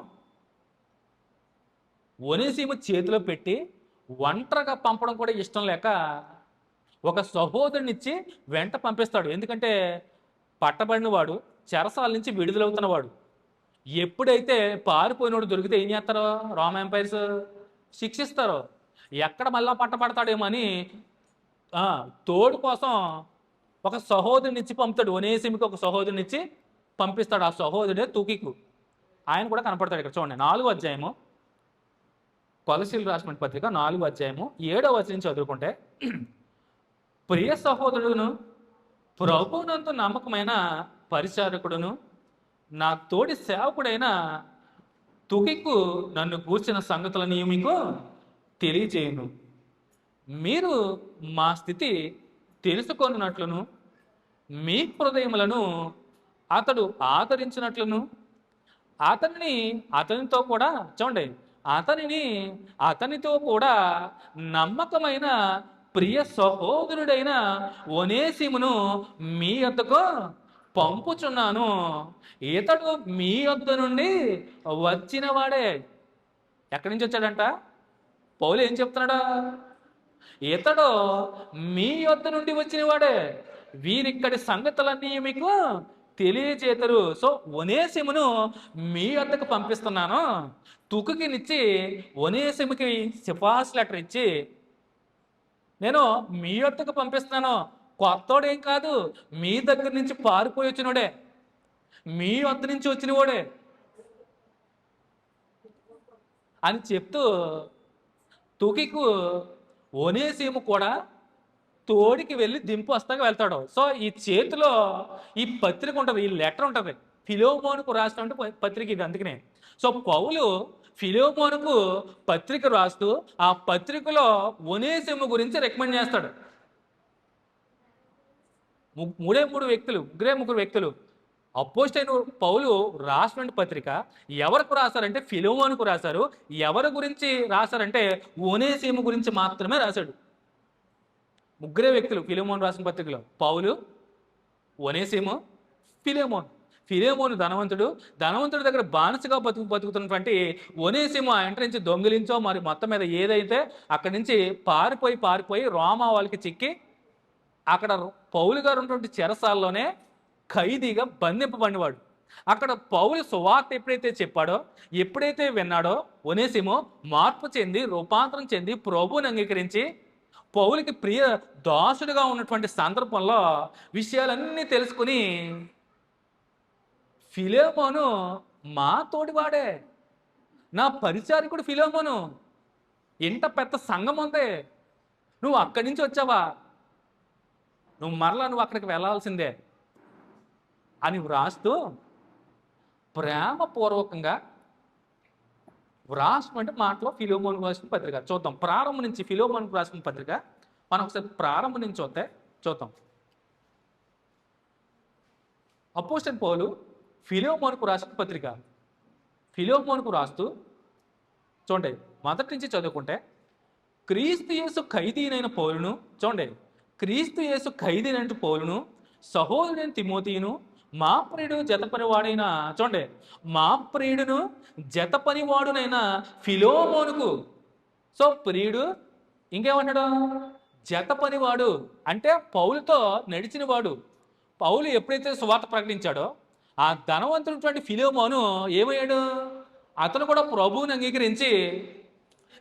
ఒనేసిము చేతిలో పెట్టి ఒంటరిగా పంపడం కూడా ఇష్టం లేక ఒక సహోదరునిచ్చి వెంట పంపిస్తాడు. ఎందుకంటే పట్టబడినవాడు, చెరసాల నుంచి విడుదలవుతున్నవాడు. ఎప్పుడైతే పారిపోయినోడు దొరికితే ఏం చేస్తారో రోమ్ ఎంపైర్స్ శిక్షిస్తారు. ఎక్కడ మళ్ళా పట్టబడతాడేమో అని తోడు కోసం ఒక సహోదరునిచ్చి పంపుతాడు. ఒనేసిముకి ఒక సహోదరునిచ్చి పంపిస్తాడు. ఆ సహోదరుడే తుకికు. ఆయన కూడా కనపడతాడు ఇక్కడ. చూడండి, 4వ అధ్యాయము కొలస్సీలు రాసిన పత్రిక 4వ అధ్యాయము 7వ వచనం చదువుకుంటే, ప్రియ సహోదరుడును ప్రభువునందు నమ్మకమైన పరిచారకుడును నా తోటి సేవకుడైన తుకికు నన్ను కూర్చిన సంగతులను మీకు తెలియజేయును. మీరు మా స్థితి తెలుసుకొనున్నట్లును మీ హృదయములను అతడు ఆదరించినట్లును అతనితో కూడా, చూడండి, అతనితో కూడా నమ్మకమైన ప్రియ సహోదరుడైన ఒనేసిమును మీ యొద్దకు పంపుచున్నాను. ఇతడు మీ యొద్ద నుండి వచ్చిన వాడే. ఎక్కడి నుంచి వచ్చాడంట? పౌలు ఏం చెప్తున్నాడా? ఇతడు మీ యొద్ద నుండి వచ్చిన వాడే, వీరిక్కడి సంగతులన్నీ మీకు తెలియజేతరు. సో ఒనేసిమును మీ వద్దకు పంపిస్తున్నాను. తుకుకినిచ్చి ఒనేసిముకి సిఫార్సు లెటర్ ఇచ్చి నేను మీ వద్దకు పంపిస్తున్నాను. కొత్తోడేం కాదు, మీ దగ్గర నుంచి పారిపోయి వచ్చినోడే, మీ వద్ద నుంచి వచ్చినవాడే అని చెప్తూ తుకికు ఒనేసిము కూడా తోడికి వెళ్ళి దింపు వస్తాక వెళ్తాడు. సో ఈ చేతిలో ఈ పత్రిక ఉంటుంది, ఈ లెటర్ ఉంటుంది, ఫిలోమోనుకు రాసినటువంటి పత్రిక ఇది. అందుకనే సో పౌలు ఫిలోమోనుకు పత్రిక రాస్తూ ఆ పత్రికలో ఒనేసిము గురించి రికమెండ్ చేస్తాడు. ముగ్గురు వ్యక్తులు అపోస్తలుడైన పౌలు రాసినటువంటి పత్రిక ఎవరికి రాశారంటే ఫిలోమోనుకు రాశారు. ఎవరి గురించి రాశారంటే ఒనేసిము గురించి మాత్రమే రాశాడు. ముగ్గురే వ్యక్తులు ఫిలోమోను రాసిన పత్రికలో, పౌలు, ఒనేసిము, ఫిలోమోను ధనవంతుడి దగ్గర బానిసగా బతుకుతున్నటువంటి ఒనేసిము ఆ ఇంటి నుంచి దొంగిలించో మరి మొత్తం మీద ఏదైతే అక్కడి నుంచి పారిపోయి రోమా వాళ్ళకి చిక్కి అక్కడ పౌలు గారు ఉన్నటువంటి చెరసాల్లోనే ఖైదీగా బంధింపబడినవాడు. అక్కడ పౌలు సువార్త ఎప్పుడైతే చెప్పాడో, ఎప్పుడైతే విన్నాడో, ఒనేసిము మార్పు చెంది రూపాంతరం చెంది ప్రభువుని అంగీకరించి పౌలుకి ప్రియ దాసుడుగా ఉన్నటువంటి సందర్భంలో విషయాలన్నీ తెలుసుకుని ఫిలోమోను మా తోడివాడే, నా పరిచారికుడు ఫిలోమోను, ఇంత పెద్ద సంఘం ఉంది, నువ్వు అక్కడి నుంచి వచ్చావా, నువ్వు అక్కడికి వెళ్ళాల్సిందే అని వ్రాస్తూ ప్రేమపూర్వకంగా వ్రాసినటువంటి మాటలో ఫిలోమోనుకు రాసిన పత్రిక చూద్దాం. ప్రారంభం నుంచి ఫిలోమోనుకు రాసిన పత్రిక మనం ఒకసారి ప్రారంభం నుంచి చూద్దాం. అపోస్తలుడైన పౌలు ఫిలోమోనుకు రాసిన పత్రిక, ఫిలోమోనుకు రాస్తూ చూడండి, మొదటి నుంచి చదువుకుంటే, క్రీస్తు యేసు ఖైదీనైన పౌలును, చూడండి, క్రీస్తు యేసు ఖైదీనైన పౌలును, సహోదరుడైన తిమోతియును, మా ప్రియుడు జతపనివాడైన, చూడండి, మా ప్రియుడును జతపనివాడునైన ఫిలోమోనుకు. సో ప్రియుడు ఇంకేమన్నాడు? జతపనివాడు అంటే పౌలుతో నడిచినవాడు. పౌలు ఎప్పుడైతే సువార్త ప్రకటించాడో ఆ ధనవంతుడైనటువంటి ఫిలోమోను ఏమయ్యాడు? అతను కూడా ప్రభువుని అంగీకరించి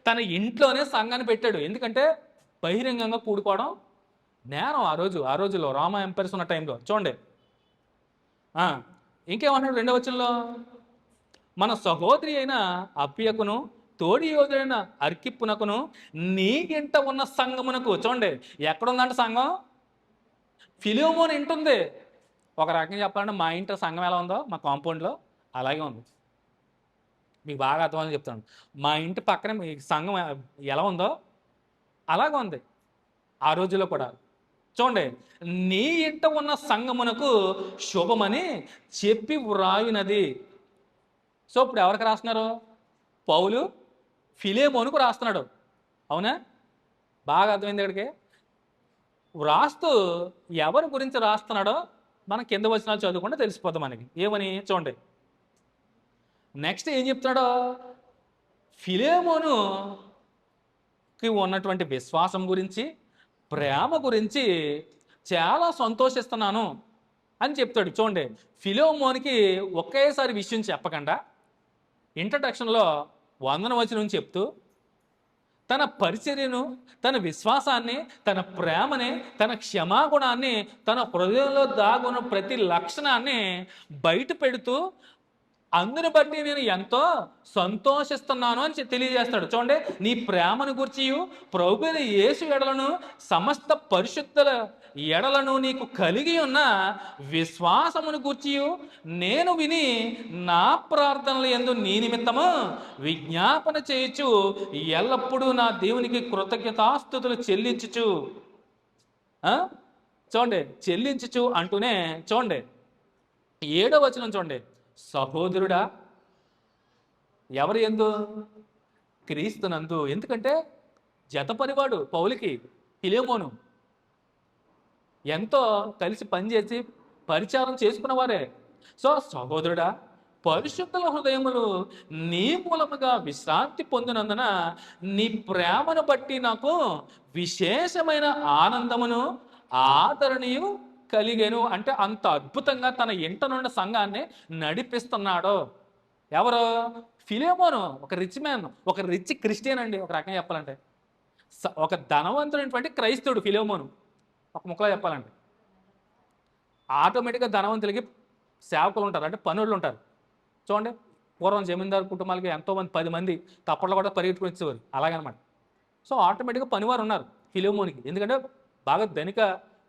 తన ఇంట్లోనే సంఘాన్ని పెట్టాడు. ఎందుకంటే బహిరంగంగా కూడుకోవడం నేరం ఆ రోజుల్లో రోమా ఎంపైర్స్ ఉన్న టైంలో. చూడండి ఇంకేమన్నాడు 2వ వచనంలో, మన సహోదరి అయిన అప్పియకును తోడి యోధుడైన అర్కిప్పునకును నీ ఇంట ఉన్న సంఘమునకు. చూడండి, ఎక్కడుందంటే సంఘం? ఫిలోమోను ఇంటుంది. ఒక రకంగా చెప్పాలంటే మా ఇంట సంఘం ఎలా ఉందో మా కాంపౌండ్లో అలాగే ఉంది. మీకు బాగా అర్థమని చెప్తాను. మా ఇంటి పక్కనే మీ సంఘం ఎలా ఉందో అలాగే ఉంది ఆ రోజుల్లో కూడా. చూడండి, నీ ఇంట ఉన్న సంఘమునకు శుభమని చెప్పి వ్రాయునది. సో ఇప్పుడు ఎవరికి రాస్తున్నారు? పౌలు ఫిలోమోనుకు రాస్తున్నాడు. అవునా? బాగా అర్థమైంది. ఇక్కడికి రాస్తూ ఎవరి గురించి రాస్తున్నాడో మనం కింద వచనాలు చదువుకుంటే తెలిసిపోతాం మనకి. ఏమని చూడండి, నెక్స్ట్ ఏం చెప్తున్నాడో, ఫిలోమోనుకి ఉన్నటువంటి విశ్వాసం గురించి, ప్రేమ గురించి చాలా సంతోషిస్తున్నాను అని చెప్తాడు. చూడండి, ఫిలోమోనుకి ఒకేసారి విషయం చెప్పకుండా ఇంట్రడక్షన్లో వందనవచనం చెప్తూ తన పరిచర్యను, తన విశ్వాసాన్ని, తన ప్రేమని, తన క్షమాగుణాన్ని, తన హృదయంలో దాగున్న ప్రతి లక్షణాన్ని బయట పెడుతూ అందుని బట్టి నేను ఎంతో సంతోషిస్తున్నాను అని తెలియజేస్తాడు. చూడండి, నీ ప్రేమను గుర్చియు ప్రభువైన యేసు ఎడలను సమస్త పరిశుద్ధుల ఎడలను నీకు కలిగి ఉన్న విశ్వాసమును గూర్చియు నేను విని నా ప్రార్థనలు యందు నీ నిమిత్తము విజ్ఞాపన చేయొచ్చు ఎల్లప్పుడూ నా దేవునికి కృతజ్ఞతాస్తుతులు చెల్లించుచు. చూడండి, చెల్లించుచు అంటూనే చూడండి 7వ వచనం చూడండి, సహోదరుడా, ఎవరి యందు? క్రీస్తునందు. ఎందుకంటే జతపనివాడు పౌలుకి, ఫిలెమోను ఎంతో కలిసి పనిచేసి పరిచారం చేసుకున్నవారే. సో సహోదరుడా, పరిశుద్ధుల హృదయములు నీ మూలముగా విశ్రాంతి పొందినందున నీ ప్రేమను బట్టి నాకు విశేషమైన ఆనందమును ఆదరణీయు కలిగెను. అంటే అంత అద్భుతంగా తన ఇంట నుండి సంఘాన్ని నడిపిస్తున్నాడు. ఎవరు? ఫిలెమోను. ఒక రిచ్ మ్యాన్, ఒక రిచ్ క్రిస్టియన్ అండి, ఒక రకంగా చెప్పాలంటే. ఒక ధనవంతుడైనటువంటి క్రైస్తవుడు ఫిలెమోను. ఒక ముక్కలో చెప్పాలంటే ఆటోమేటిక్గా ధనవంతులకి సేవకులు ఉంటారు, అంటే పనులు ఉంటారు. చూడండి, పూర్వం జమీందారు కుటుంబాలకి ఎంతోమంది 10 మంది తప్పట్లో కూడా పరిగెట్టుకుని వచ్చేవారు, అలాగనమాట. సో ఆటోమేటిక్గా పనివారు ఉన్నారు ఫిలెమోనికి. ఎందుకంటే బాగా ధనిక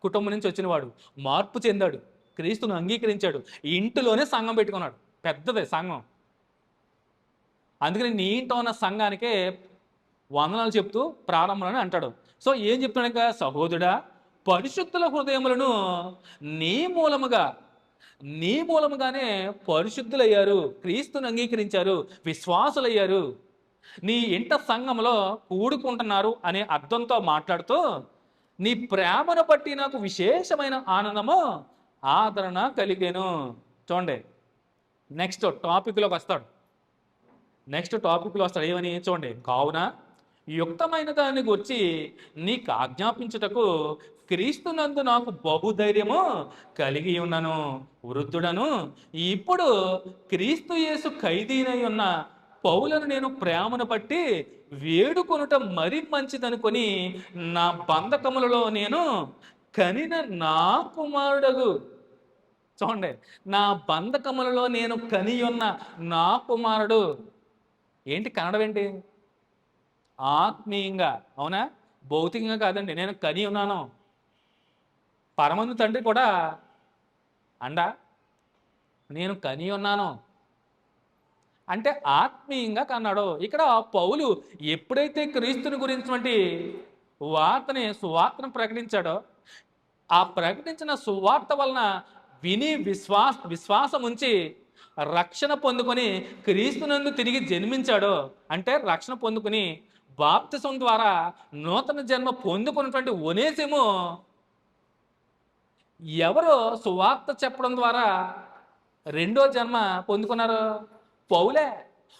కుటుంబం నుంచి వచ్చినవాడు, మార్పు చెందాడు, క్రీస్తును అంగీకరించాడు, ఇంటిలోనే సంఘం పెట్టుకున్నాడు, పెద్దదే సంఘం. అందుకని నీ ఇంట్లో ఉన్న సంఘానికే వందనాలు చెప్తూ ప్రారంభంలోనే అంటాడు. సో ఏం చెప్తున్నాడు ఇంకా? సహోదరుడా, పరిశుద్ధుల హృదయములను నీ మూలముగానే పరిశుద్ధులయ్యారు, క్రీస్తుని అంగీకరించారు, విశ్వాసులయ్యారు, నీ ఇంట సంఘంలో కూడుకుంటున్నారు అనే అర్థంతో మాట్లాడుతూ నీ ప్రేమను బట్టి నాకు విశేషమైన ఆనందము ఆదరణ కలిగేను. చూడండి, నెక్స్ట్ టాపిక్లోకి వస్తాడు. ఏమని చూడండి. కావున యుక్తమైన దాన్ని గురించి నీకు ఆజ్ఞాపించుటకు క్రీస్తునందు నాకు బహుధైర్యము కలిగి ఉన్నాను. వృద్ధుడను, ఇప్పుడు క్రీస్తు యేసు ఖైదీనై ఉన్న పౌలను నేను ప్రేమను బట్టి వేడుకొనుట మరి మంచిదనుకొని నా బంధకములలో నేను కనిన నా కుమారుడగు. చూడండి, నా బంధకములలో నేను కని ఉన్న నా కుమారుడు. ఏంటి కనడం? ఏంటి? ఆత్మీయంగా, అవునా? భౌతికంగా కాదండి. నేను కని ఉన్నాను. పరమందు తండ్రి కూడా నేను కని ఉన్నాను అంటే ఆత్మీయంగా కన్నాడు. ఇక్కడ పౌలు ఎప్పుడైతే క్రీస్తుని గురించినటువంటి సువార్తను ప్రకటించాడో, ఆ ప్రకటించిన సువార్త వలన విని విశ్వాసం ఉంచి రక్షణ పొందుకొని క్రీస్తునందు తిరిగి జన్మించాడో, అంటే రక్షణ పొందుకొని బాప్తిసం ద్వారా నూతన జన్మ పొందుకున్నటువంటి ఒనేసిము ఎవరు సువార్త చెప్పడం ద్వారా రెండో జన్మ పొందుకున్నారు? పౌలే.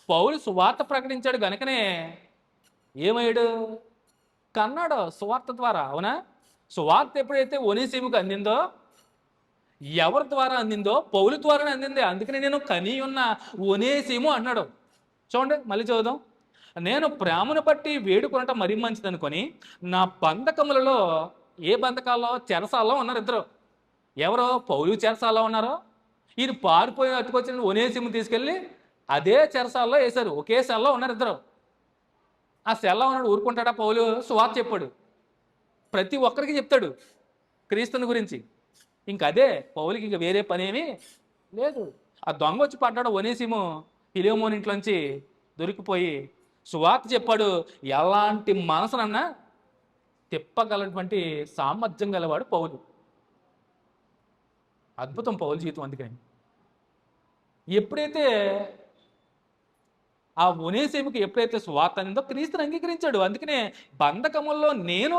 పౌలు సువార్త ప్రకటించాడు గనుకనే ఏమయ్యాడు? కన్నాడు సువార్త ద్వారా, అవునా? సువార్త ఎప్పుడైతే ఒనేసిముకు అందిందో, ఎవరి ద్వారా అందిందో? పౌలు ద్వారానే అందింది. అందుకని నేను కని ఉన్న ఒనేసిము అన్నాడు. చూడండి, మళ్ళీ చదువుదాం. నేను ప్రేమను బట్టి వేడుకొనటం మరీ మంచిది అనుకొని నా బంధకములలో, ఏ బంధకాల్లో? చెరసాల్లో ఉన్నారు ఇద్దరు. ఎవరో? పౌలు చెరసాల్లో ఉన్నారో, ఈయన పారిపోయి అట్టుకొచ్చిన ఒనేసిము తీసుకెళ్ళి అదే చెరసాల్లో వేశారు. ఒకే సెల్లో ఉన్నారు ఇద్దరు. ఆ సెల్లో ఉన్నాడు, ఊరుకుంటాడా? పౌలు సువార్త చెప్పాడు, ప్రతి ఒక్కరికి చెప్తాడు క్రీస్తుని గురించి. ఇంకదే పౌలుకి ఇంక వేరే పనేమీ లేదు. ఆ దొంగ వచ్చి పడ్డాడు ఒనేసిము, ఫిలెమోను ఇంట్లోంచి దొరికిపోయి సువార్త చెప్పాడు. ఎలాంటి మనసునన్నా తిప్పగలటువంటి సామర్థ్యం గలవాడు పౌలు. అద్భుతం పౌలు జీవితం. అందుకని ఎప్పుడైతే ఆ ఒనేసిముకి ఎప్పుడైతే సువార్త అందిందో క్రీస్తుని అంగీకరించాడు. అందుకనే బంధకముల్లో నేను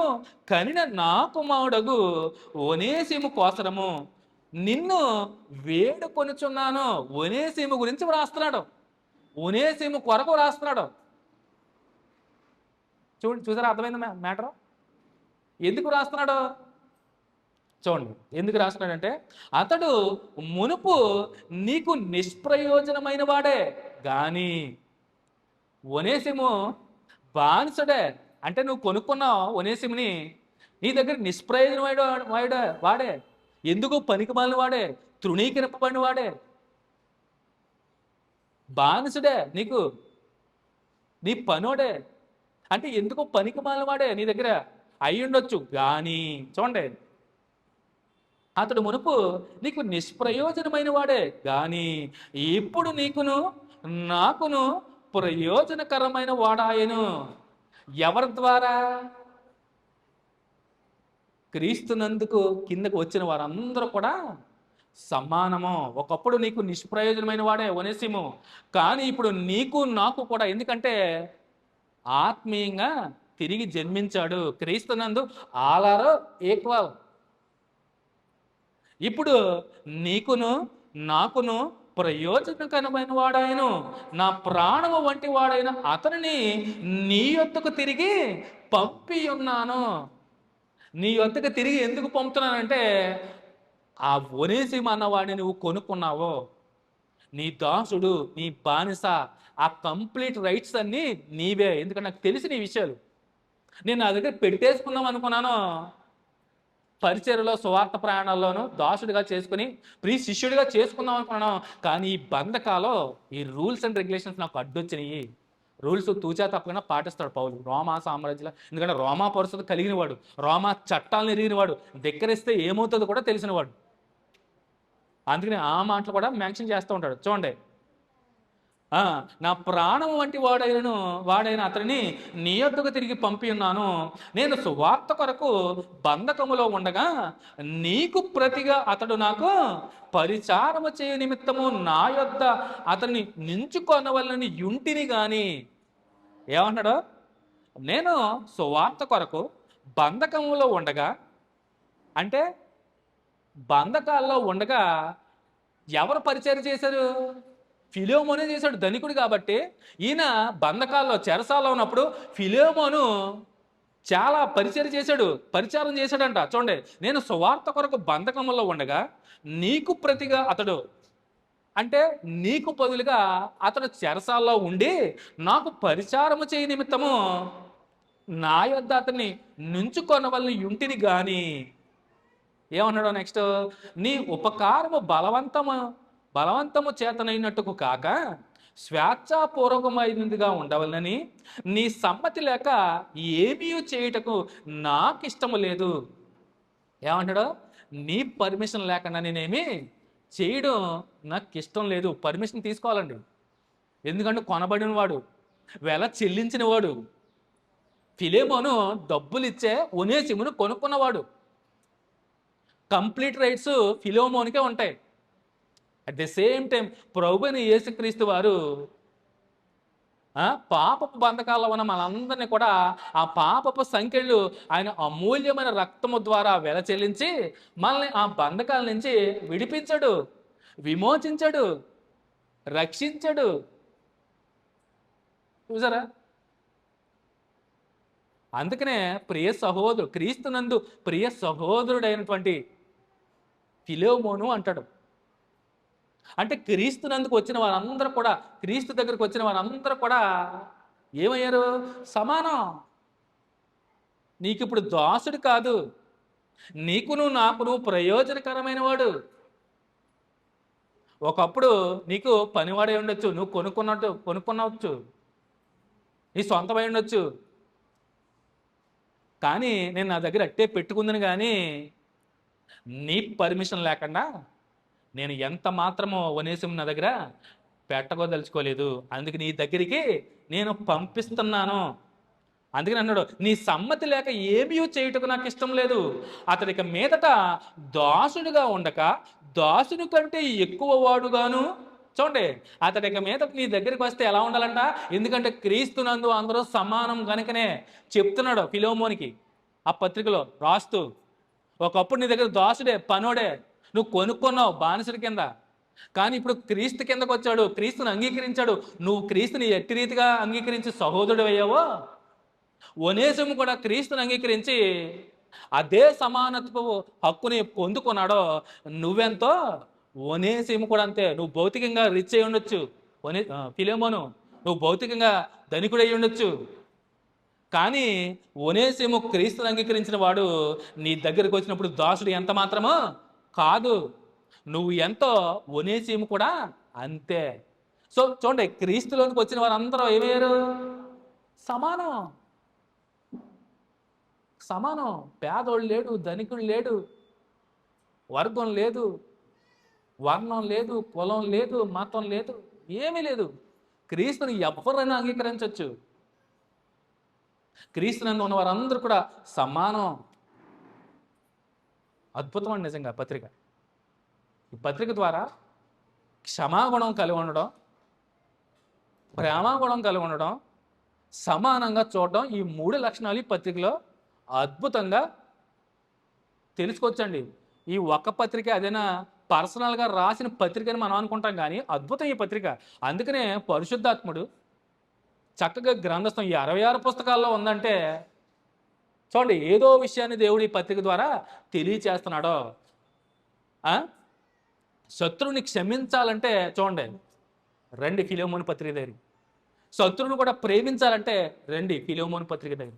కనిన నా కుమారుడగు ఒనేసిము కోసరము నిన్ను వేడుకొనుచున్నాను. ఒనేసిము గురించి రాస్తున్నాడు, ఒనేసిము కొరకు రాస్తున్నాడు. చూసారా? అర్థమైంది మ్యాటర్. ఎందుకు రాస్తున్నాడు? చూడండి, ఎందుకు రాస్తున్నాడంటే అతడు మునుపు నీకు నిష్ప్రయోజనమైన వాడే గాని, ఒనేసిము బానిసడే. అంటే నువ్వు కొనుక్కున్నావు ఒనేసిముని, నీ దగ్గర నిష్ప్రయోజనమైన వాడే, ఎందుకు పనికిమాలిన వాడే, తృణీకరింపబడిన వాడే, బానిసుడే, నీకు నీ పనోడే. అంటే ఎందుకు పనికిమాలిన వాడే నీ దగ్గర అయి ఉండొచ్చు కానీ, చూడండి, అతడు మునుపు నీకు నిష్ప్రయోజనమైన వాడే గాని ఇప్పుడు నీకును నాకును ప్రయోజనకరమైన వాడాయను. ఎవరి ద్వారా? క్రీస్తునందుకు కిందకు వచ్చిన వారందరూ కూడా సమానము. ఒకప్పుడు నీకు నిష్ప్రయోజనమైన వాడే ఒనేసిము, కానీ ఇప్పుడు నీకు నాకు కూడా. ఎందుకంటే ఆత్మీయంగా తిరిగి జన్మించాడు. క్రీస్తునందు ఆల్ ఆర్ ఈక్వల్. ఇప్పుడు నీకును నాకును ప్రయోజనకరమైన వాడాయను, నా ప్రాణము వంటి వాడైన అతనిని నీ యొద్దకు తిరిగి పంపి ఉన్నాను. నీ యొద్దకు తిరిగి ఎందుకు పంపుతున్నానంటే, ఆ ఒనేసిము అన్నవాడిని నువ్వు కొనుక్కున్నావో, నీ దాసుడు, నీ బానిస, ఆ కంప్లీట్ రైట్స్ అన్నీ నీవే. ఎందుకంటే నాకు తెలిసి నీ విషయాలు నేను నా దగ్గర పెట్టేసుకుందాం అనుకున్నాను. పరిచర్యలో, సువార్త ప్రయాణాల్లోనూ దాసుడిగా చేసుకుని ప్రియ శిష్యుడిగా చేసుకుందాం అనుకున్నాను. కానీ ఈ బంధకాలు, ఈ రూల్స్ అండ్ రెగ్యులేషన్స్ నాకు అడ్డొచ్చినాయి. రూల్స్ తూచా తప్పకుండా పాటిస్తాడు పౌలు రోమా సామ్రాజ్యంలో. ఎందుకంటే రోమా పరిస్థితి కలిగిన వాడు, రోమా చట్టాలను ఎరిగిన వాడు, దగ్గరిస్తే ఏమవుతుందో కూడా తెలిసిన వాడు. అందుకని ఆ మాటలు కూడా మెన్షన్ చేస్తూ ఉంటాడు. చూడండి, నా ప్రాణం వంటి వాడైన అతనిని నీ యొద్దకు తిరిగి పంపి ఉన్నాను. నేను సువార్త కొరకు బంధకములో ఉండగా నీకు ప్రతిగా అతడు నాకు పరిచారము చేయు నిమిత్తము నా యొద్ద అతన్ని నించుకొనవలని యుంటిని గాని. ఏమన్నాడు? నేను సువార్త కొరకు బంధకములో ఉండగా, అంటే బంధకాల్లో ఉండగా ఎవరు పరిచయం చేశారు? ఫిలోమోనే చేశాడు, ధనికుడు కాబట్టి. ఈయన బంధకాల్లో, చెరసాల్లో ఉన్నప్పుడు ఫిలోమోను చాలా పరిచారం చేశాడంట. చూడండి, నేను సువార్త కొరకు బంధకములో ఉండగా నీకు ప్రతిగా అతడు, అంటే నీకు బదులుగా అతడు చెరసాల్లో ఉండి నాకు పరిచారము చేయ నిమిత్తము నా యొద్ద అతన్ని నుంచుకొనవలన యుంటిని గాని. ఏమన్నాడు నెక్స్ట్? నీ ఉపకారము బలవంతము చేతనైనట్టుకు కాక స్వేచ్ఛాపూర్వకమైనదిగా ఉండవలనని నీ సమ్మతి లేక ఏమీ చేయుటకు నాకు ఇష్టము లేదు. ఏమంటాడు? నీ పర్మిషన్ లేకుండా నేనేమి చేయడం నాకు ఇష్టం లేదు. పర్మిషన్ తీసుకోవాలండి. ఎందుకంటే కొనబడిన వాడు, వెల చెల్లించిన వాడు. ఫిలేమోను డబ్బులు ఇచ్చే ఒనేసిమును కొనుక్కున్నవాడు. కంప్లీట్ రైట్స్ ఫిలోమోనికే ఉంటాయి. అట్ ది సేమ్ టైం ప్రభువైన యేసుక్రీస్తు వారు పాపపు బంధకాల్లో ఉన్న మనందరినీ కూడా ఆ పాపపు సంఖ్యలు ఆయన అమూల్యమైన రక్తము ద్వారా వెల చెల్లించి మనల్ని ఆ బంధకాల నుంచి విడిపించాడు, విమోచించాడు, రక్షించాడు. చూసారా? అందుకనే క్రీస్తునందు ప్రియ సహోదరుడైనటువంటి ఫిలోమోను అంటాడు. అంటే క్రీస్తునందుకు వచ్చిన వారందరూ కూడా, క్రీస్తు దగ్గరకు వచ్చిన వారందరూ కూడా ఏమయ్యారు? సమానం. నీకు ఇప్పుడు దాసుడు కాదు, నీకును నాకును ప్రయోజనకరమైన వాడు. ఒకప్పుడు నీకు పనివాడై ఉండొచ్చు, నువ్వు కొనుక్కునవచ్చు, నీ సొంతమై ఉండొచ్చు. కానీ నేను నా దగ్గర అట్టే పెట్టుకుందని, కానీ నీ పర్మిషన్ లేకుండా నేను ఎంత మాత్రమో ఒనేసిము నా దగ్గర పెట్టగోదలుచుకోలేదు. అందుకే నీ దగ్గరికి నేను పంపిస్తున్నాను. అందుకని అన్నాడు, నీ సమ్మతి లేక ఏమీ చేయుటకు నాకు ఇష్టం లేదు. అతడికి మీదట దాసుడిగా ఉండక దాసుని కంటే ఎక్కువ వాడుగాను. చూడండి, అతడికి మీద నీ దగ్గరికి వస్తే ఎలా ఉండాలంట? ఎందుకంటే క్రీస్తునందు అందరూ సమానం కనుకనే చెప్తున్నాడు ఫిలోమోనికి ఆ పత్రికలో రాస్తూ. ఒకప్పుడు నీ దగ్గర దాసుడే, పనోడే, నువ్వు కొనుక్కున్నావు బానిసడి కింద. కానీ ఇప్పుడు క్రీస్తు కిందకు వచ్చాడు, క్రీస్తుని అంగీకరించాడు. నువ్వు క్రీస్తుని ఎట్టి రీతిగా అంగీకరించి సహోదరుడు అయ్యావో, ఒనేసిము కూడా క్రీస్తుని అంగీకరించి అదే సమానత్వ హక్కుని పొందుకున్నాడో, నువ్వెంతో ఒనేసిము కూడా అంతే. నువ్వు భౌతికంగా రిచ్ అయి ఉండొచ్చు, ఫిలోమోను, నువ్వు భౌతికంగా ధనికుడు అయి ఉండొచ్చు. కానీ ఒనేసిము క్రీస్తుని అంగీకరించిన వాడు నీ దగ్గరికి వచ్చినప్పుడు దాసుడు ఎంత మాత్రమో కాదు. నువ్వు ఎంతో, ఒనేసిము కూడా అంతే. సో చూడండి, క్రీస్తులోనికి వచ్చిన వారందరూ ఏమయ్యారు? సమానం. పేదోడు లేడు, ధనికుడు లేడు, వర్గం లేదు, వర్ణం లేదు, కులం లేదు, మతం లేదు, ఏమీ లేదు. క్రీస్తుని ఎవరైనా అంగీకరించవచ్చు. క్రీస్తునందు ఉన్న వారందరూ కూడా సమానం. అద్భుతం అండి నిజంగా పత్రిక. ఈ పత్రిక ద్వారా క్షమాగుణం కలిగి ఉండడం, ప్రేమాగుణం కలిగి ఉండడం, సమానంగా చూడడం, ఈ 3 లక్షణాలు ఈ పత్రికలో అద్భుతంగా తెలుసుకోవచ్చండి. ఈ ఒక్క పత్రిక అదేనా పర్సనల్గా రాసిన పత్రిక అని మనం అనుకుంటాం, కానీ అద్భుతం ఈ పత్రిక. అందుకనే పరిశుద్ధాత్ముడు చక్కగా గ్రంథస్థం ఈ 66 పుస్తకాల్లో ఉందంటే చూడండి, ఏదో విషయాన్ని దేవుడు ఈ పత్రిక ద్వారా తెలియచేస్తున్నాడో. శత్రువుని క్షమించాలంటే చూడండి, రండి ఫిలోమోను పత్రిక దగ్గర. శత్రువుని కూడా ప్రేమించాలంటే రండి ఫిలోమోను పత్రిక దగ్గర.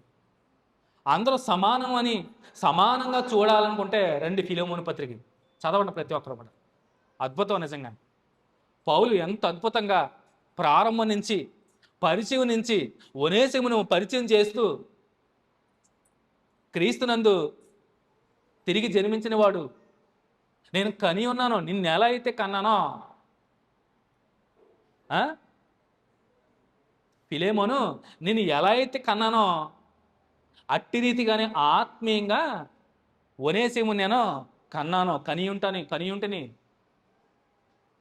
అందరూ సమానం అని సమానంగా చూడాలనుకుంటే రండి ఫిలోమోను పత్రిక చదవండి ప్రతి ఒక్కరు కూడా. అద్భుతం నిజంగా. పౌలు ఎంత అద్భుతంగా ప్రారంభం నుంచి పరిచయం నుంచి ఒనేసిమును పరిచయం చేస్తూ క్రీస్తునందు తిరిగి జన్మించిన వాడు, నేను కని ఉన్నాను, నిన్ను ఎలా అయితే కన్నానో. ఫిలేమోను, నిన్ను ఎలా అయితే కన్నానో అట్టి రీతిగానే ఆత్మీయంగా ఒనేసిము నేను కన్నాను, కని ఉంటని.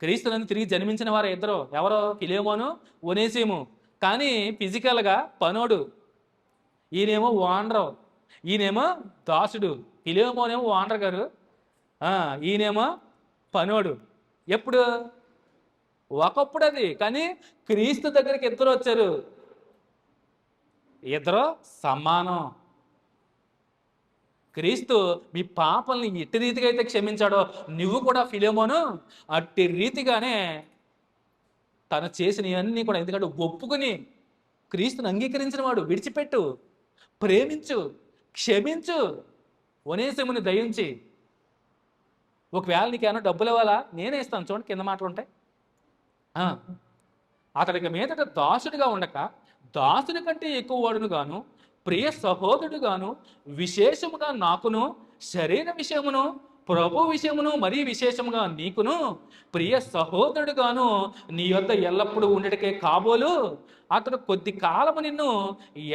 క్రీస్తునందు తిరిగి జన్మించిన వారు ఇద్దరు, ఎవరో ఫిలేమోను, ఒనేసిము. కానీ ఫిజికల్గా పనోడు. ఈయనేమో ఓనరు, ఈయనేమో దాసుడు. ఫిలేమోనేమో ఓనర్ గారు, ఈయనేమో పనోడు. ఎప్పుడు? ఒకప్పుడు అది. కానీ క్రీస్తు దగ్గరికి ఇద్దరు వచ్చారు, ఇద్దరు సమానం. క్రీస్తు మీ పాపల్ని ఎట్టి రీతిగా అయితే క్షమించాడో నువ్వు కూడా ఫిలేమోను అట్టి రీతిగానే తను చేసినవన్నీ కూడా, ఎందుకంటే ఒప్పుకుని క్రీస్తుని అంగీకరించిన వాడు, విడిచిపెట్టు, ప్రేమించు, క్షమించు, ఒనేసిముని దయించి. ఒకవేళ నీకేమైనా డబ్బులు ఇవ్వాలా, నేనే ఇస్తాను. చూడండి కింద మాటలు ఉంటాయి. అతడికి మీదట దాసుడిగా ఉండక దాసుని కంటే ఎక్కువ వాడును గాను, ప్రియ సహోదరుడు గాను, విశేషముగా నాకును, శరీర విషయమును ప్రభు విషయమును మరీ విశేషముగా నీకును ప్రియ సహోదరుడుగాను నీ యొద్ద ఎల్లప్పుడూ ఉండటకే కాబోలు అతడు కొద్ది కాలము నిన్ను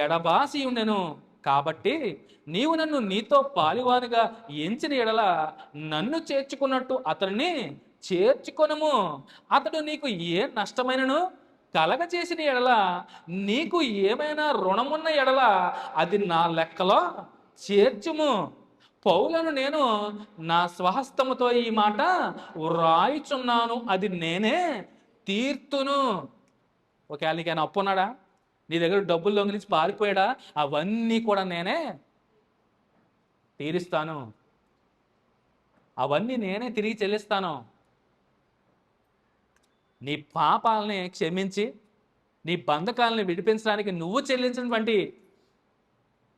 ఎడబాసి ఉండెను. కాబట్టి నీవు నన్ను నీతో పాలివానిగా ఎంచిన ఎడల నన్ను చేర్చుకున్నట్టు అతన్ని చేర్చుకొనము. అతడు నీకు ఏ నష్టమైనను కలగ చేసిన ఎడల, నీకు ఏమైనా రుణమున్న ఎడల అది నా లెక్కలో చేర్చుము. పౌలను నేను నా స్వహస్తముతో ఈ మాట వ్రాయిచున్నాను, అది నేనే తీర్తును. ఒకవేళ నీకైనా అప్పు ఉన్నాడా, నీ దగ్గర డబ్బులు దొంగిలించి పారిపోయాడా, అవన్నీ కూడా నేనే తీరుస్తాను, అవన్నీ నేనే తిరిగి చెల్లిస్తాను. నీ పాపాలని క్షమించి నీ బంధకాలని విడిపించడానికి నువ్వు చెల్లించినటువంటి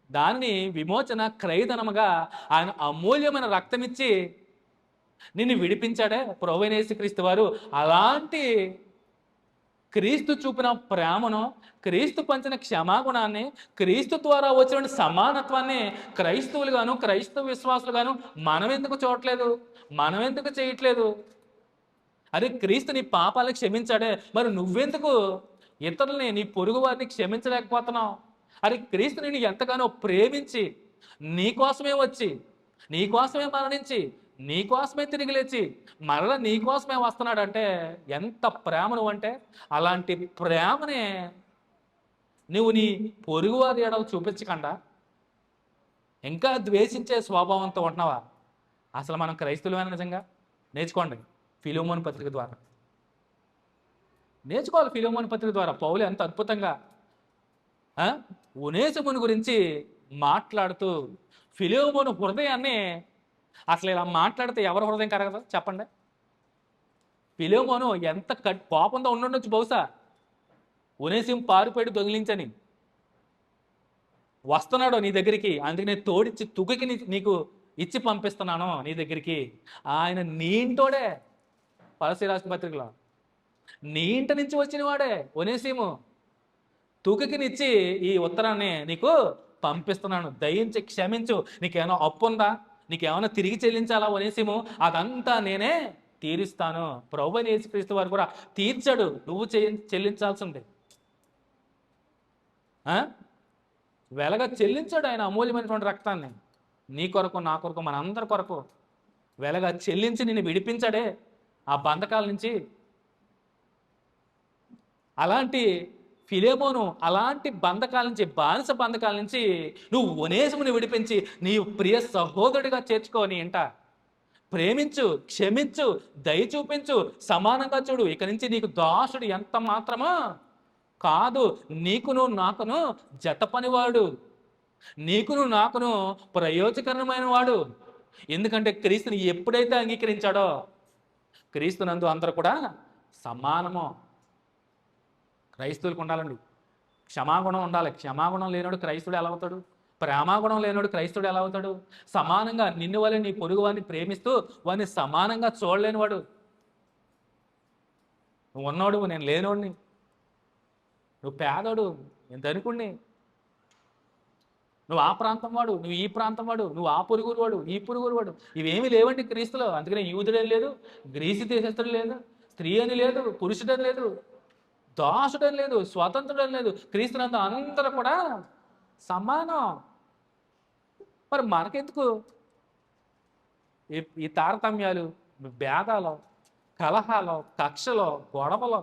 దానిని విమోచన క్రయధనముగా ఆయన అమూల్యమైన రక్తమిచ్చి నిన్ను విడిపించాడే ప్రభువైన యేసుక్రీస్తు వారు. అలాంటి క్రీస్తు చూపిన ప్రేమను, క్రీస్తు పంచిన క్షమాగుణాన్ని, క్రీస్తు ద్వారా వచ్చిన సమానత్వాన్ని క్రైస్తవులుగాను క్రైస్తవ విశ్వాసులుగాను మనం ఎందుకు చూడట్లేదు, మనం ఎందుకు చేయట్లేదు? అరే క్రీస్తు నీ పాపాలను క్షమించాడే, మరి నువ్వెందుకు ఇతరులని నీ పొరుగు వారిని క్షమించలేకపోతున్నావు? అరే క్రీస్తు నిన్ను ఎంతగానో ప్రేమించి నీకోసమే వచ్చి, నీకోసమే మరణించి, నీకోసమే తిరిగి లేచి మరలా నీకోసమే వస్తున్నాడంటే ఎంత ప్రేమ నువ్వంటే, అలాంటి ప్రేమనే నువ్వు నీ పొరుగువారి ఎడలు చూపించకుండా ఇంకా ద్వేషించే స్వభావంతో ఉంటున్నావా? అసలు మనం క్రైస్తవులమైన నిజంగా నేర్చుకోండి. ఫిలోమోను పత్రిక ద్వారా నేర్చుకోవాలి. ఫిలోమోను పత్రిక ద్వారా పౌలు ఎంత అద్భుతంగా ఒనేసిమును గురించి మాట్లాడుతూ ఫిలోమోను హృదయాన్ని, అసలు ఇలా మాట్లాడితే ఎవరి హృదయం కరగదు చెప్పండి? ఫిలోమోను ఎంత కోపంతో ఉండుండొచ్చు బహుశా, ఒనేసిము పారిపోయి దొంగిలించని వస్తున్నాడు నీ దగ్గరికి, అందుకని తోడిచ్చి తుకికి నీకు ఇచ్చి పంపిస్తున్నాను నీ దగ్గరికి. ఆయన నీ ఇంటోడే. పలసి రాసిన పత్రికలో నీ ఇంటి నుంచి వచ్చిన వాడే ఒనేసిము. తుకికినిచ్చి ఈ ఉత్తరాన్ని నీకు పంపిస్తున్నాను, దయించి క్షమించు. నీకేమైనా అప్పు ఉందా, నీకేమైనా తిరిగి చెల్లించాలా ఒనేసిము, అదంతా నేనే తీరుస్తాను. ప్రభువైన యేసుక్రీస్తు వారు కూడా తీర్చాడు, నువ్వు చెల్లించాల్సిందే. వెలగా చెల్లించాడు ఆయన అమూల్యమైనటువంటి రక్తాన్ని నీ కొరకు, నా కొరకు, మనందరి కొరకు వెలగా చెల్లించి నిన్ను విడిపించాడే ఆ బంధకాల నుంచి. అలాంటి ఫిలేమోను అలాంటి బంధకాల నుంచి, బానిస బంధకాల నుంచి నువ్వు ఒనేసిముని విడిపించి నీ ప్రియ సహోదరుడిగా చేర్చుకోని ఇంట ప్రేమించు, క్షమించు, దయ చూపించు, సమానంగా చూడు. ఇక నుంచి నీకు దాసుడు ఎంత మాత్రమో కాదు, నీకును నాకును జత పనివాడు, నీకును నాకును ప్రయోజకరమైన వాడు. ఎందుకంటే క్రీస్తుని ఎప్పుడైతే అంగీకరించాడో, క్రీస్తునందు అందరూ కూడా సమానము. క్రైస్తవులకు ఉండాలండి క్షమాగుణం ఉండాలి. క్షమాగుణం లేనోడు క్రైస్తుడు ఎలా అవుతాడు? ప్రేమాగుణం లేనోడు క్రైస్తుడు ఎలా అవుతాడు? సమానంగా నిన్ను వల్ల నీ పొరుగు వాడిని ప్రేమిస్తూ వాడిని సమానంగా చూడలేనివాడు. నువ్వు ఉన్నోడు, నేను లేనోడిని, నువ్వు పేదోడు, నేను ధనికుడిని, నువ్వు ఆ ప్రాంతం వాడు, నువ్వు ఈ ప్రాంతం వాడు, నువ్వు ఆ పొరుగురు వాడు, ఈ పొరుగురు వాడు, ఇవేమీ లేవండి క్రీస్తులో. అందుకనే యూదుడని లేదు, గ్రీసు దేశస్తుడు లేదు, స్త్రీ అని లేదు, పురుషుడని లేదు, దాసుడని లేదు, స్వతంత్రుడని లేదు. క్రీస్తునంత అందరూ కూడా సమానం. మరి మనకెందుకు ఈ తారతమ్యాలు, భేదాలు, కలహాలు, కక్షలు, గొడవలు,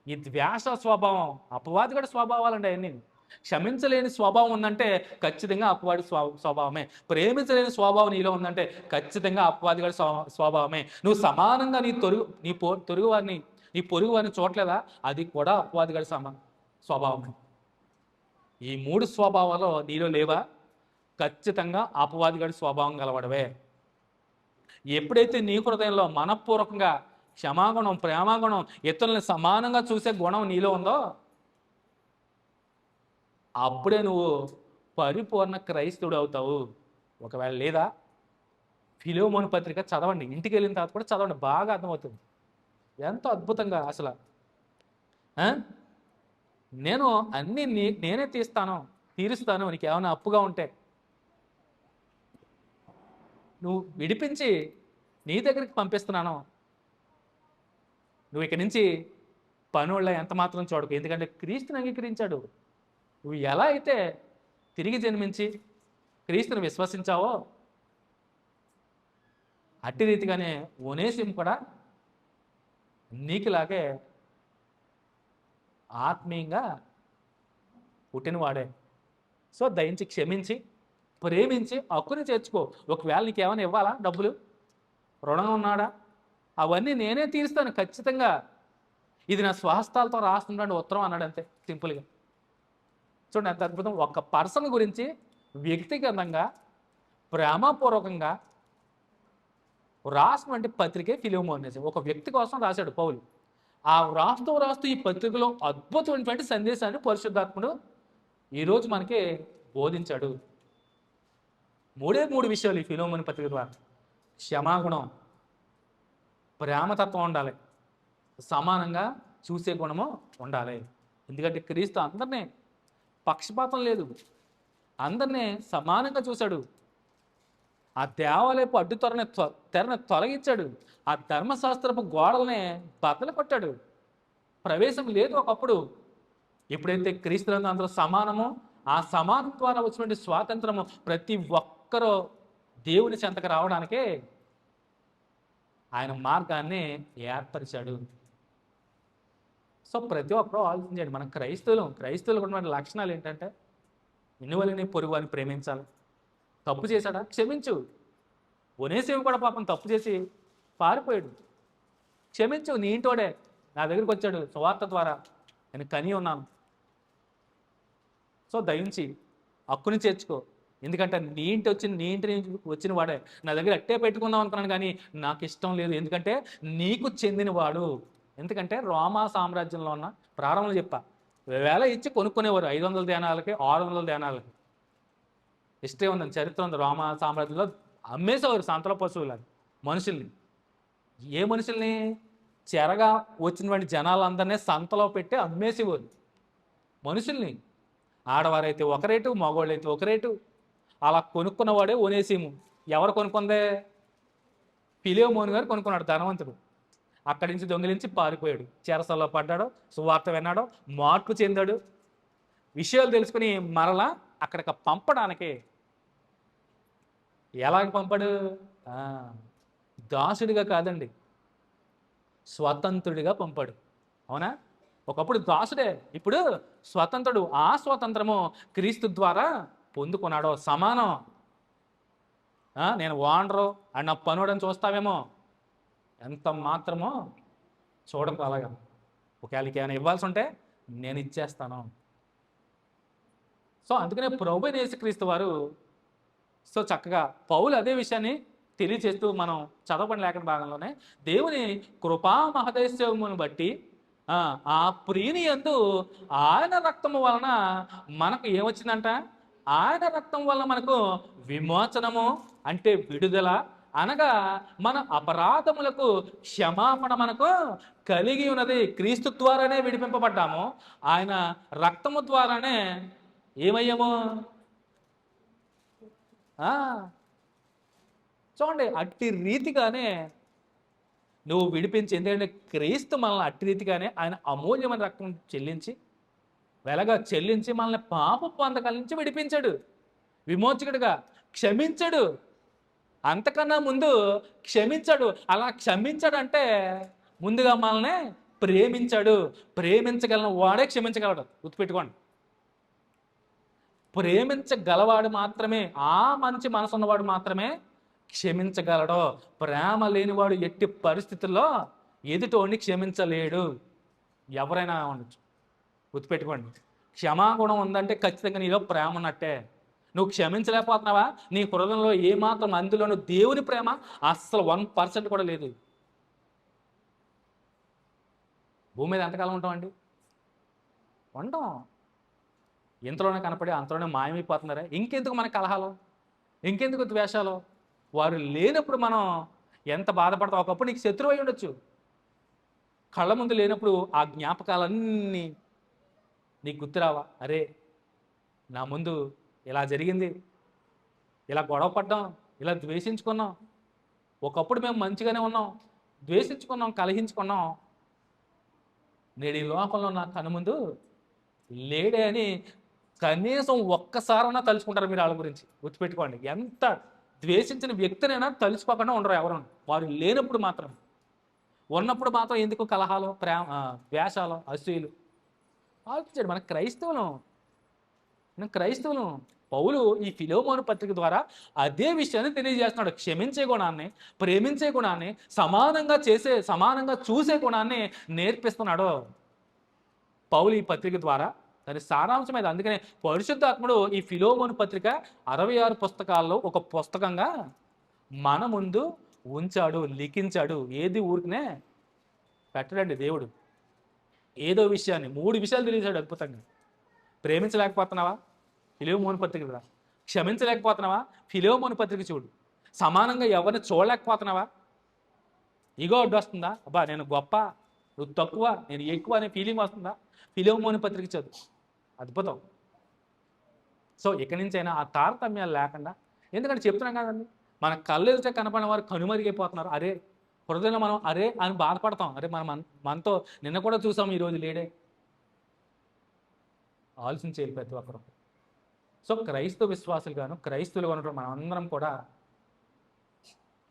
ఈ ద్వేష స్వభావం, అపవాదిగడ స్వభావాలండి అవన్నీ. క్షమించలేని స్వభావం ఉందంటే ఖచ్చితంగా అపవాది స్వభావమే. ప్రేమించలేని స్వభావం నీలో ఉందంటే ఖచ్చితంగా అపవాదిగడ స్వభావమే. నువ్వు సమానంగా నీ పొరుగు వారిని, నీ పొరుగు వారిని చూడలేదా? అది కూడా అపవాదిగడ స్వభావమే. ఈ మూడు స్వభావాలు నీలో లేవా? ఖచ్చితంగా అపవాదిగడ స్వభావం గలవాడవే. ఎప్పుడైతే నీ హృదయంలో మనఃపూర్వకంగా క్షమాగుణం, ప్రేమాగుణం, ఇతరులను సమానంగా చూసే గుణం నీలో ఉందో, అప్పుడే నువ్వు పరిపూర్ణ క్రైస్తవుడు అవుతావు. ఒకవేళ లేదా, ఫిలోమోను పత్రిక చదవండి, ఇంటికి వెళ్ళిన తర్వాత కూడా చదవండి, బాగా అర్థమవుతుంది ఎంతో అద్భుతంగా. అసలు నేను అన్నీ నేనే తీరుస్తాను, నీకు ఏమైనా అప్పుగా ఉంటే నువ్వు విడిపించి నీ దగ్గరికి పంపిస్తున్నాను. నువ్వు ఇక్కడి నుంచి పనుళ్ళ ఎంత మాత్రం చూడకు, ఎందుకంటే క్రీస్తుని అంగీకరించాడు. నువ్వు ఎలా అయితే తిరిగి జన్మించి క్రీస్తుని విశ్వసించావో, అట్టి రీతిగానే ఒనేసిము కూడా నీకులాగే ఆత్మీయంగా పుట్టినవాడే. సో దయించి, క్షమించి, ప్రేమించి హక్కుని చేర్చుకో. ఒకవేళ నీకు ఏమైనా ఇవ్వాలా, డబ్బులు, రుణం ఉన్నాడా, అవన్నీ నేనే తీరుస్తాను ఖచ్చితంగా. ఇది నా స్వహస్తాలతో రాస్తుంటాను ఉత్తరం అన్నాడు, అంతే సింపుల్గా. చూడండి ఎంత అద్భుతం. ఒక పర్సన్ గురించి వ్యక్తిగతంగా ప్రేమపూర్వకంగా రాసినటువంటి పత్రికే ఫిలోమోను. ఒక వ్యక్తి కోసం రాశాడు పౌలు. ఆ రాస్తూ ఈ పత్రికలో అద్భుతమైనటువంటి సందేశాన్ని పరిశుద్ధాత్ముడు ఈరోజు మనకి బోధించాడు. మూడు విషయాలు ఈ ఫిలోమోను పత్రిక ద్వారా. క్షమాగుణం, ప్రేమతత్వం ఉండాలి, సమానంగా చూసే గుణము ఉండాలి. ఎందుకంటే క్రీస్తు అందరినీ, పక్షపాతం లేదు, అందరినీ సమానంగా చూశాడు. ఆ దేవాలయపు అడ్డు తెరను తొలగించాడు. ఆ ధర్మశాస్త్రపు గోడలనే బద్దలు కొట్టాడు. ప్రవేశం లేదు ఒకప్పుడు. ఎప్పుడైతే క్రీస్తులందు అందరూ సమానమో, ఆ సమానం ద్వారా వచ్చినటువంటి స్వాతంత్రము ప్రతి ఒక్కరూ దేవుని చెంతకు రావడానికే ఆయన మార్గాన్ని ఏర్పరిచాడు. సో ప్రతి ఒక్కరూ ఆలోచించండి. మన క్రైస్తవులకు ఉన్నటువంటి లక్షణాలు ఏంటంటే, ఇన్నువలని పొరుగు వారిని ప్రేమించాలి. తప్పు చేశాడా, క్షమించు. ఒనేసిము కూడా పాపం తప్పు చేసి పారిపోయాడు. క్షమించు, నీ ఇంటోడే నా దగ్గరికి వచ్చాడు, సువార్త ద్వారా నేను కని ఉన్నాను. సో దయించి హక్కుని చేర్చుకో. ఎందుకంటే నీ ఇంటి వచ్చిన వాడే నా దగ్గర అట్టే పెట్టుకుందాం అనుకున్నాను, కానీ నాకు ఇష్టం లేదు. ఎందుకంటే నీకు చెందినవాడు. ఎందుకంటే రోమా సామ్రాజ్యంలో ఉన్న ప్రారంభంలో చెప్పా, వేల ఇచ్చి కొనుక్కునేవారు 500 దేనాలకి, 600 దేనాలకి. ఇష్టం ఉందని చరిత్ర ఉంది. రోమా సామ్రాజ్యంలో అమ్మేసేవారు సంతల పశువులని, మనుషుల్ని. ఏ మనుషుల్ని? చెరగా వచ్చినటువంటి జనాలందరినీ సంతలో పెట్టి అమ్మేసేవారు మనుషుల్ని. ఆడవారైతే ఒక రేటు, మగవాళ్ళు అయితే ఒక రేటు. అలా కొనుక్కున్నవాడే ఒనేసిము. ఎవరు కొనుక్కుందే? ఫిలోమోను గారు కొనుక్కున్నాడు, ధనవంతుడు. అక్కడి నుంచి దొంగిలించి పారిపోయాడు, చెరసల్లో పడ్డాడు, సువార్త విన్నాడు, మార్పు చెందాడు. విషయాలు తెలుసుకుని మరలా అక్కడికి పంపడానికి ఎలాగ పంపాడు? దాసుడిగా కాదండి, స్వతంత్రుడిగా పంపాడు. అవునా? ఒకప్పుడు దాసుడే, ఇప్పుడు స్వతంత్రుడు. ఆ స్వాతంత్రము క్రీస్తు ద్వారా పొందుకున్నాడు. సమానం. నేను ఓనరు అని నా పనుడని చూస్తావేమో, ఎంత మాత్రమో చూడకు అలాగా. ఒకవేళ ఏమైనా ఇవ్వాల్సి ఉంటే నేను ఇచ్చేస్తాను. సో అందుకనే ప్రభువైన యేసుక్రీస్తు వారు సో చక్కగా పౌలు అదే విషయాన్ని తెలియజేస్తూ, మనం చదవబడిన లేఖన భాగంలోనే దేవుని కృపా మహదేశమును బట్టి ఆ ప్రియుని యందు ఆయన రక్తము వలన మనకు ఏమొచ్చిందంట? ఆయన రక్తం వలన మనకు విమోచనము, అంటే విడుదల, అనగా మన అపరాధములకు క్షమాపణ మనకు కలిగి ఉన్నది. క్రీస్తు ద్వారానే విడిపింపబడ్డాము. ఆయన రక్తము ద్వారానే ఏమయ్యాము? చూడండి, అట్టి రీతిగానే నువ్వు విడిపించి, ఎందుకంటే క్రీస్తు మనల్ని అట్టి రీతిగానే ఆయన అమూల్యమైన రక్తం చెల్లించి, వెలగా చెల్లించి మనల్ని పాప బంధకాల నుంచి విడిపించాడు, విమోచకుడిగా క్షమించాడు. అంతకన్నా ముందు క్షమించాడు. అలా క్షమించాడంటే ముందుగా మనల్ని ప్రేమించాడు. ప్రేమించగలను వాడే క్షమించగలడు. గుర్తుపెట్టుకోండి, ప్రేమించగలవాడు మాత్రమే, ఆ మంచి మనసు ఉన్నవాడు మాత్రమే క్షమించగలడు. ప్రేమ లేనివాడు ఎట్టి పరిస్థితుల్లో ఎదుటోడిని క్షమించలేడు. ఎవరైనా ఉండొచ్చు, గుర్తుపెట్టుకోండి. క్షమాగుణం ఉందంటే ఖచ్చితంగా నీలో ప్రేమ ఉన్నట్టే. నువ్వు క్షమించలేకపోతున్నావా? నీ హృదయంలో ఏమాత్రం అందులోనూ దేవుని ప్రేమ అస్సలు 1% కూడా లేదు. భూమి మీద ఎంతకాలం ఉంటామండి? ఉంటాం. ఇంతలోనే కనపడి అంతలోనే మాయమైపోతున్నారా? ఇంకెందుకు మన కలహాలు, ఇంకెందుకు ద్వేషాలు? వారు లేనప్పుడు మనం ఎంత బాధపడతాం. ఒకప్పుడు నీకు శత్రువు అయి ఉండొచ్చు, కళ్ళ ముందు లేనప్పుడు ఆ జ్ఞాపకాలన్నీ నీకు గుర్తురావా? అరే, నా ముందు ఇలా జరిగింది, ఇలా గొడవ పడ్డాం, ఇలా ద్వేషించుకున్నాం, ఒకప్పుడు మేము మంచిగానే ఉన్నాం, ద్వేషించుకున్నాం, కలహించుకున్నాం, నేడు ఈ లోకంలో నా కను ముందు లేడే అని కనీసం ఒక్కసారైనా తలుచుకుంటారు మీరు వాళ్ళ గురించి. గుర్తుపెట్టుకోండి, ఎంత ద్వేషించిన వ్యక్తినైనా తలుచుకోకుండా ఉండరు ఎవరు. వారు లేనప్పుడు మాత్రం, ఉన్నప్పుడు మాత్రం ఎందుకు కలహాలు, ద్వేషాలు, అసూయలు? ఆలోచించండి. మన క్రైస్తవులు. పౌలు ఈ ఫిలోమోను పత్రిక ద్వారా అదే విషయాన్ని తెలియజేస్తున్నాడు. క్షమించే గుణాన్ని, ప్రేమించే గుణాన్ని, సమానంగా చూసే గుణాన్ని నేర్పిస్తున్నాడు పౌలు ఈ పత్రిక ద్వారా. దాని సారాంశం ఇది. అందుకనే పరిశుద్ధాత్ముడు ఈ ఫిలోమోను పత్రిక 66 పుస్తకాల్లో ఒక పుస్తకంగా మన ముందు ఉంచాడు, లిఖించాడు. ఏది ఊరికనే పెట్టడండి దేవుడు. ఏదో విషయాన్ని 3 విషయాలు తెలియజేశాడు అద్భుతంగా. ప్రేమించలేకపోతున్నావా? ఫిలోమోను పత్రిక రా. క్షమించలేకపోతున్నావా? ఫిలోమోను పత్రిక చూడు. సమానంగా ఎవరిని చూడలేకపోతున్నావా? ఇగో అడ్డు వస్తుందా? అబ్బా నేను గొప్ప, నువ్వు తక్కువ, నేను ఎక్కువ అనే ఫీలింగ్ వస్తుందా? ఫిలోమోను పత్రిక చదువు, అద్భుతం. సో ఇక్కడి నుంచైనా ఆ తారతమ్యాలు లేకుండా, ఎందుకంటే చెప్తున్నాం కదండి, మన కళ్ళు ఎదుట కనపడిన వారు కనుమరిగిపోతున్నారు. అరే, హృదయంలో మనం అరే అని బాధపడతాం. అరే మనతో నిన్న కూడా చూసాం, ఈరోజు లేడే. ఆలోచించేయాలి ప్రతి ఒక్కరు. సో క్రైస్తవ విశ్వాసులుగాను, క్రైస్తవులుగా ఉన్నటువంటి మనం అందరం కూడా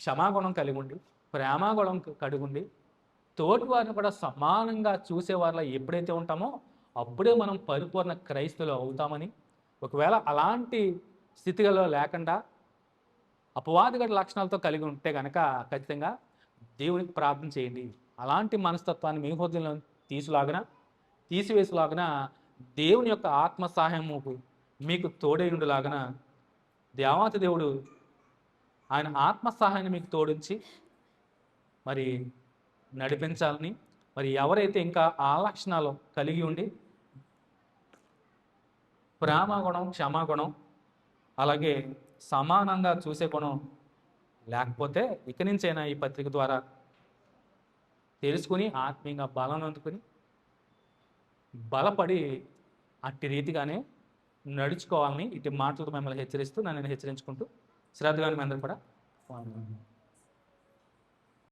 క్షమాగుణం కలిగి ఉండి, ప్రేమాగుణం కలిగి ఉండి, తోటి వారిని కూడా సమానంగా చూసేవారిలో ఎప్పుడైతే ఉంటామో అప్పుడే మనం పరిపూర్ణ క్రైస్తవులు అవుతామని, ఒకవేళ అలాంటి స్థితిలో లేకుండా అపవాదిగత లక్షణాలతో కలిగి ఉంటే కనుక ఖచ్చితంగా దేవునికి ప్రార్థన చేయండి. అలాంటి మనస్తత్వాన్ని మీ హృదయంలో తీసివేసేలాగిన దేవుని యొక్క ఆత్మ సహాయము మీకు తోడైండులాగన దేవాతి దేవుడు ఆయన ఆత్మ సహాయాన్ని మీకు తోడించి మరి నడిపించాలని, మరి ఎవరైతే ఇంకా ఆ లక్షణాలు కలిగి ఉండి ప్రేమగుణం, క్షమాగుణం, అలాగే సమానంగా చూసే గుణం లేకపోతే ఇక నుంచైనా ఈ పత్రిక ద్వారా తెలుసుకుని ఆత్మీయంగా బలం అందుకుని బలపడి అట్టి రీతిగానే నడుచుకోవాలని ఇటు మాటలతో మిమ్మల్ని హెచ్చరిస్తూ నన్ను హెచ్చరించుకుంటూ శ్రద్ధగా మీ అందరూ కూడా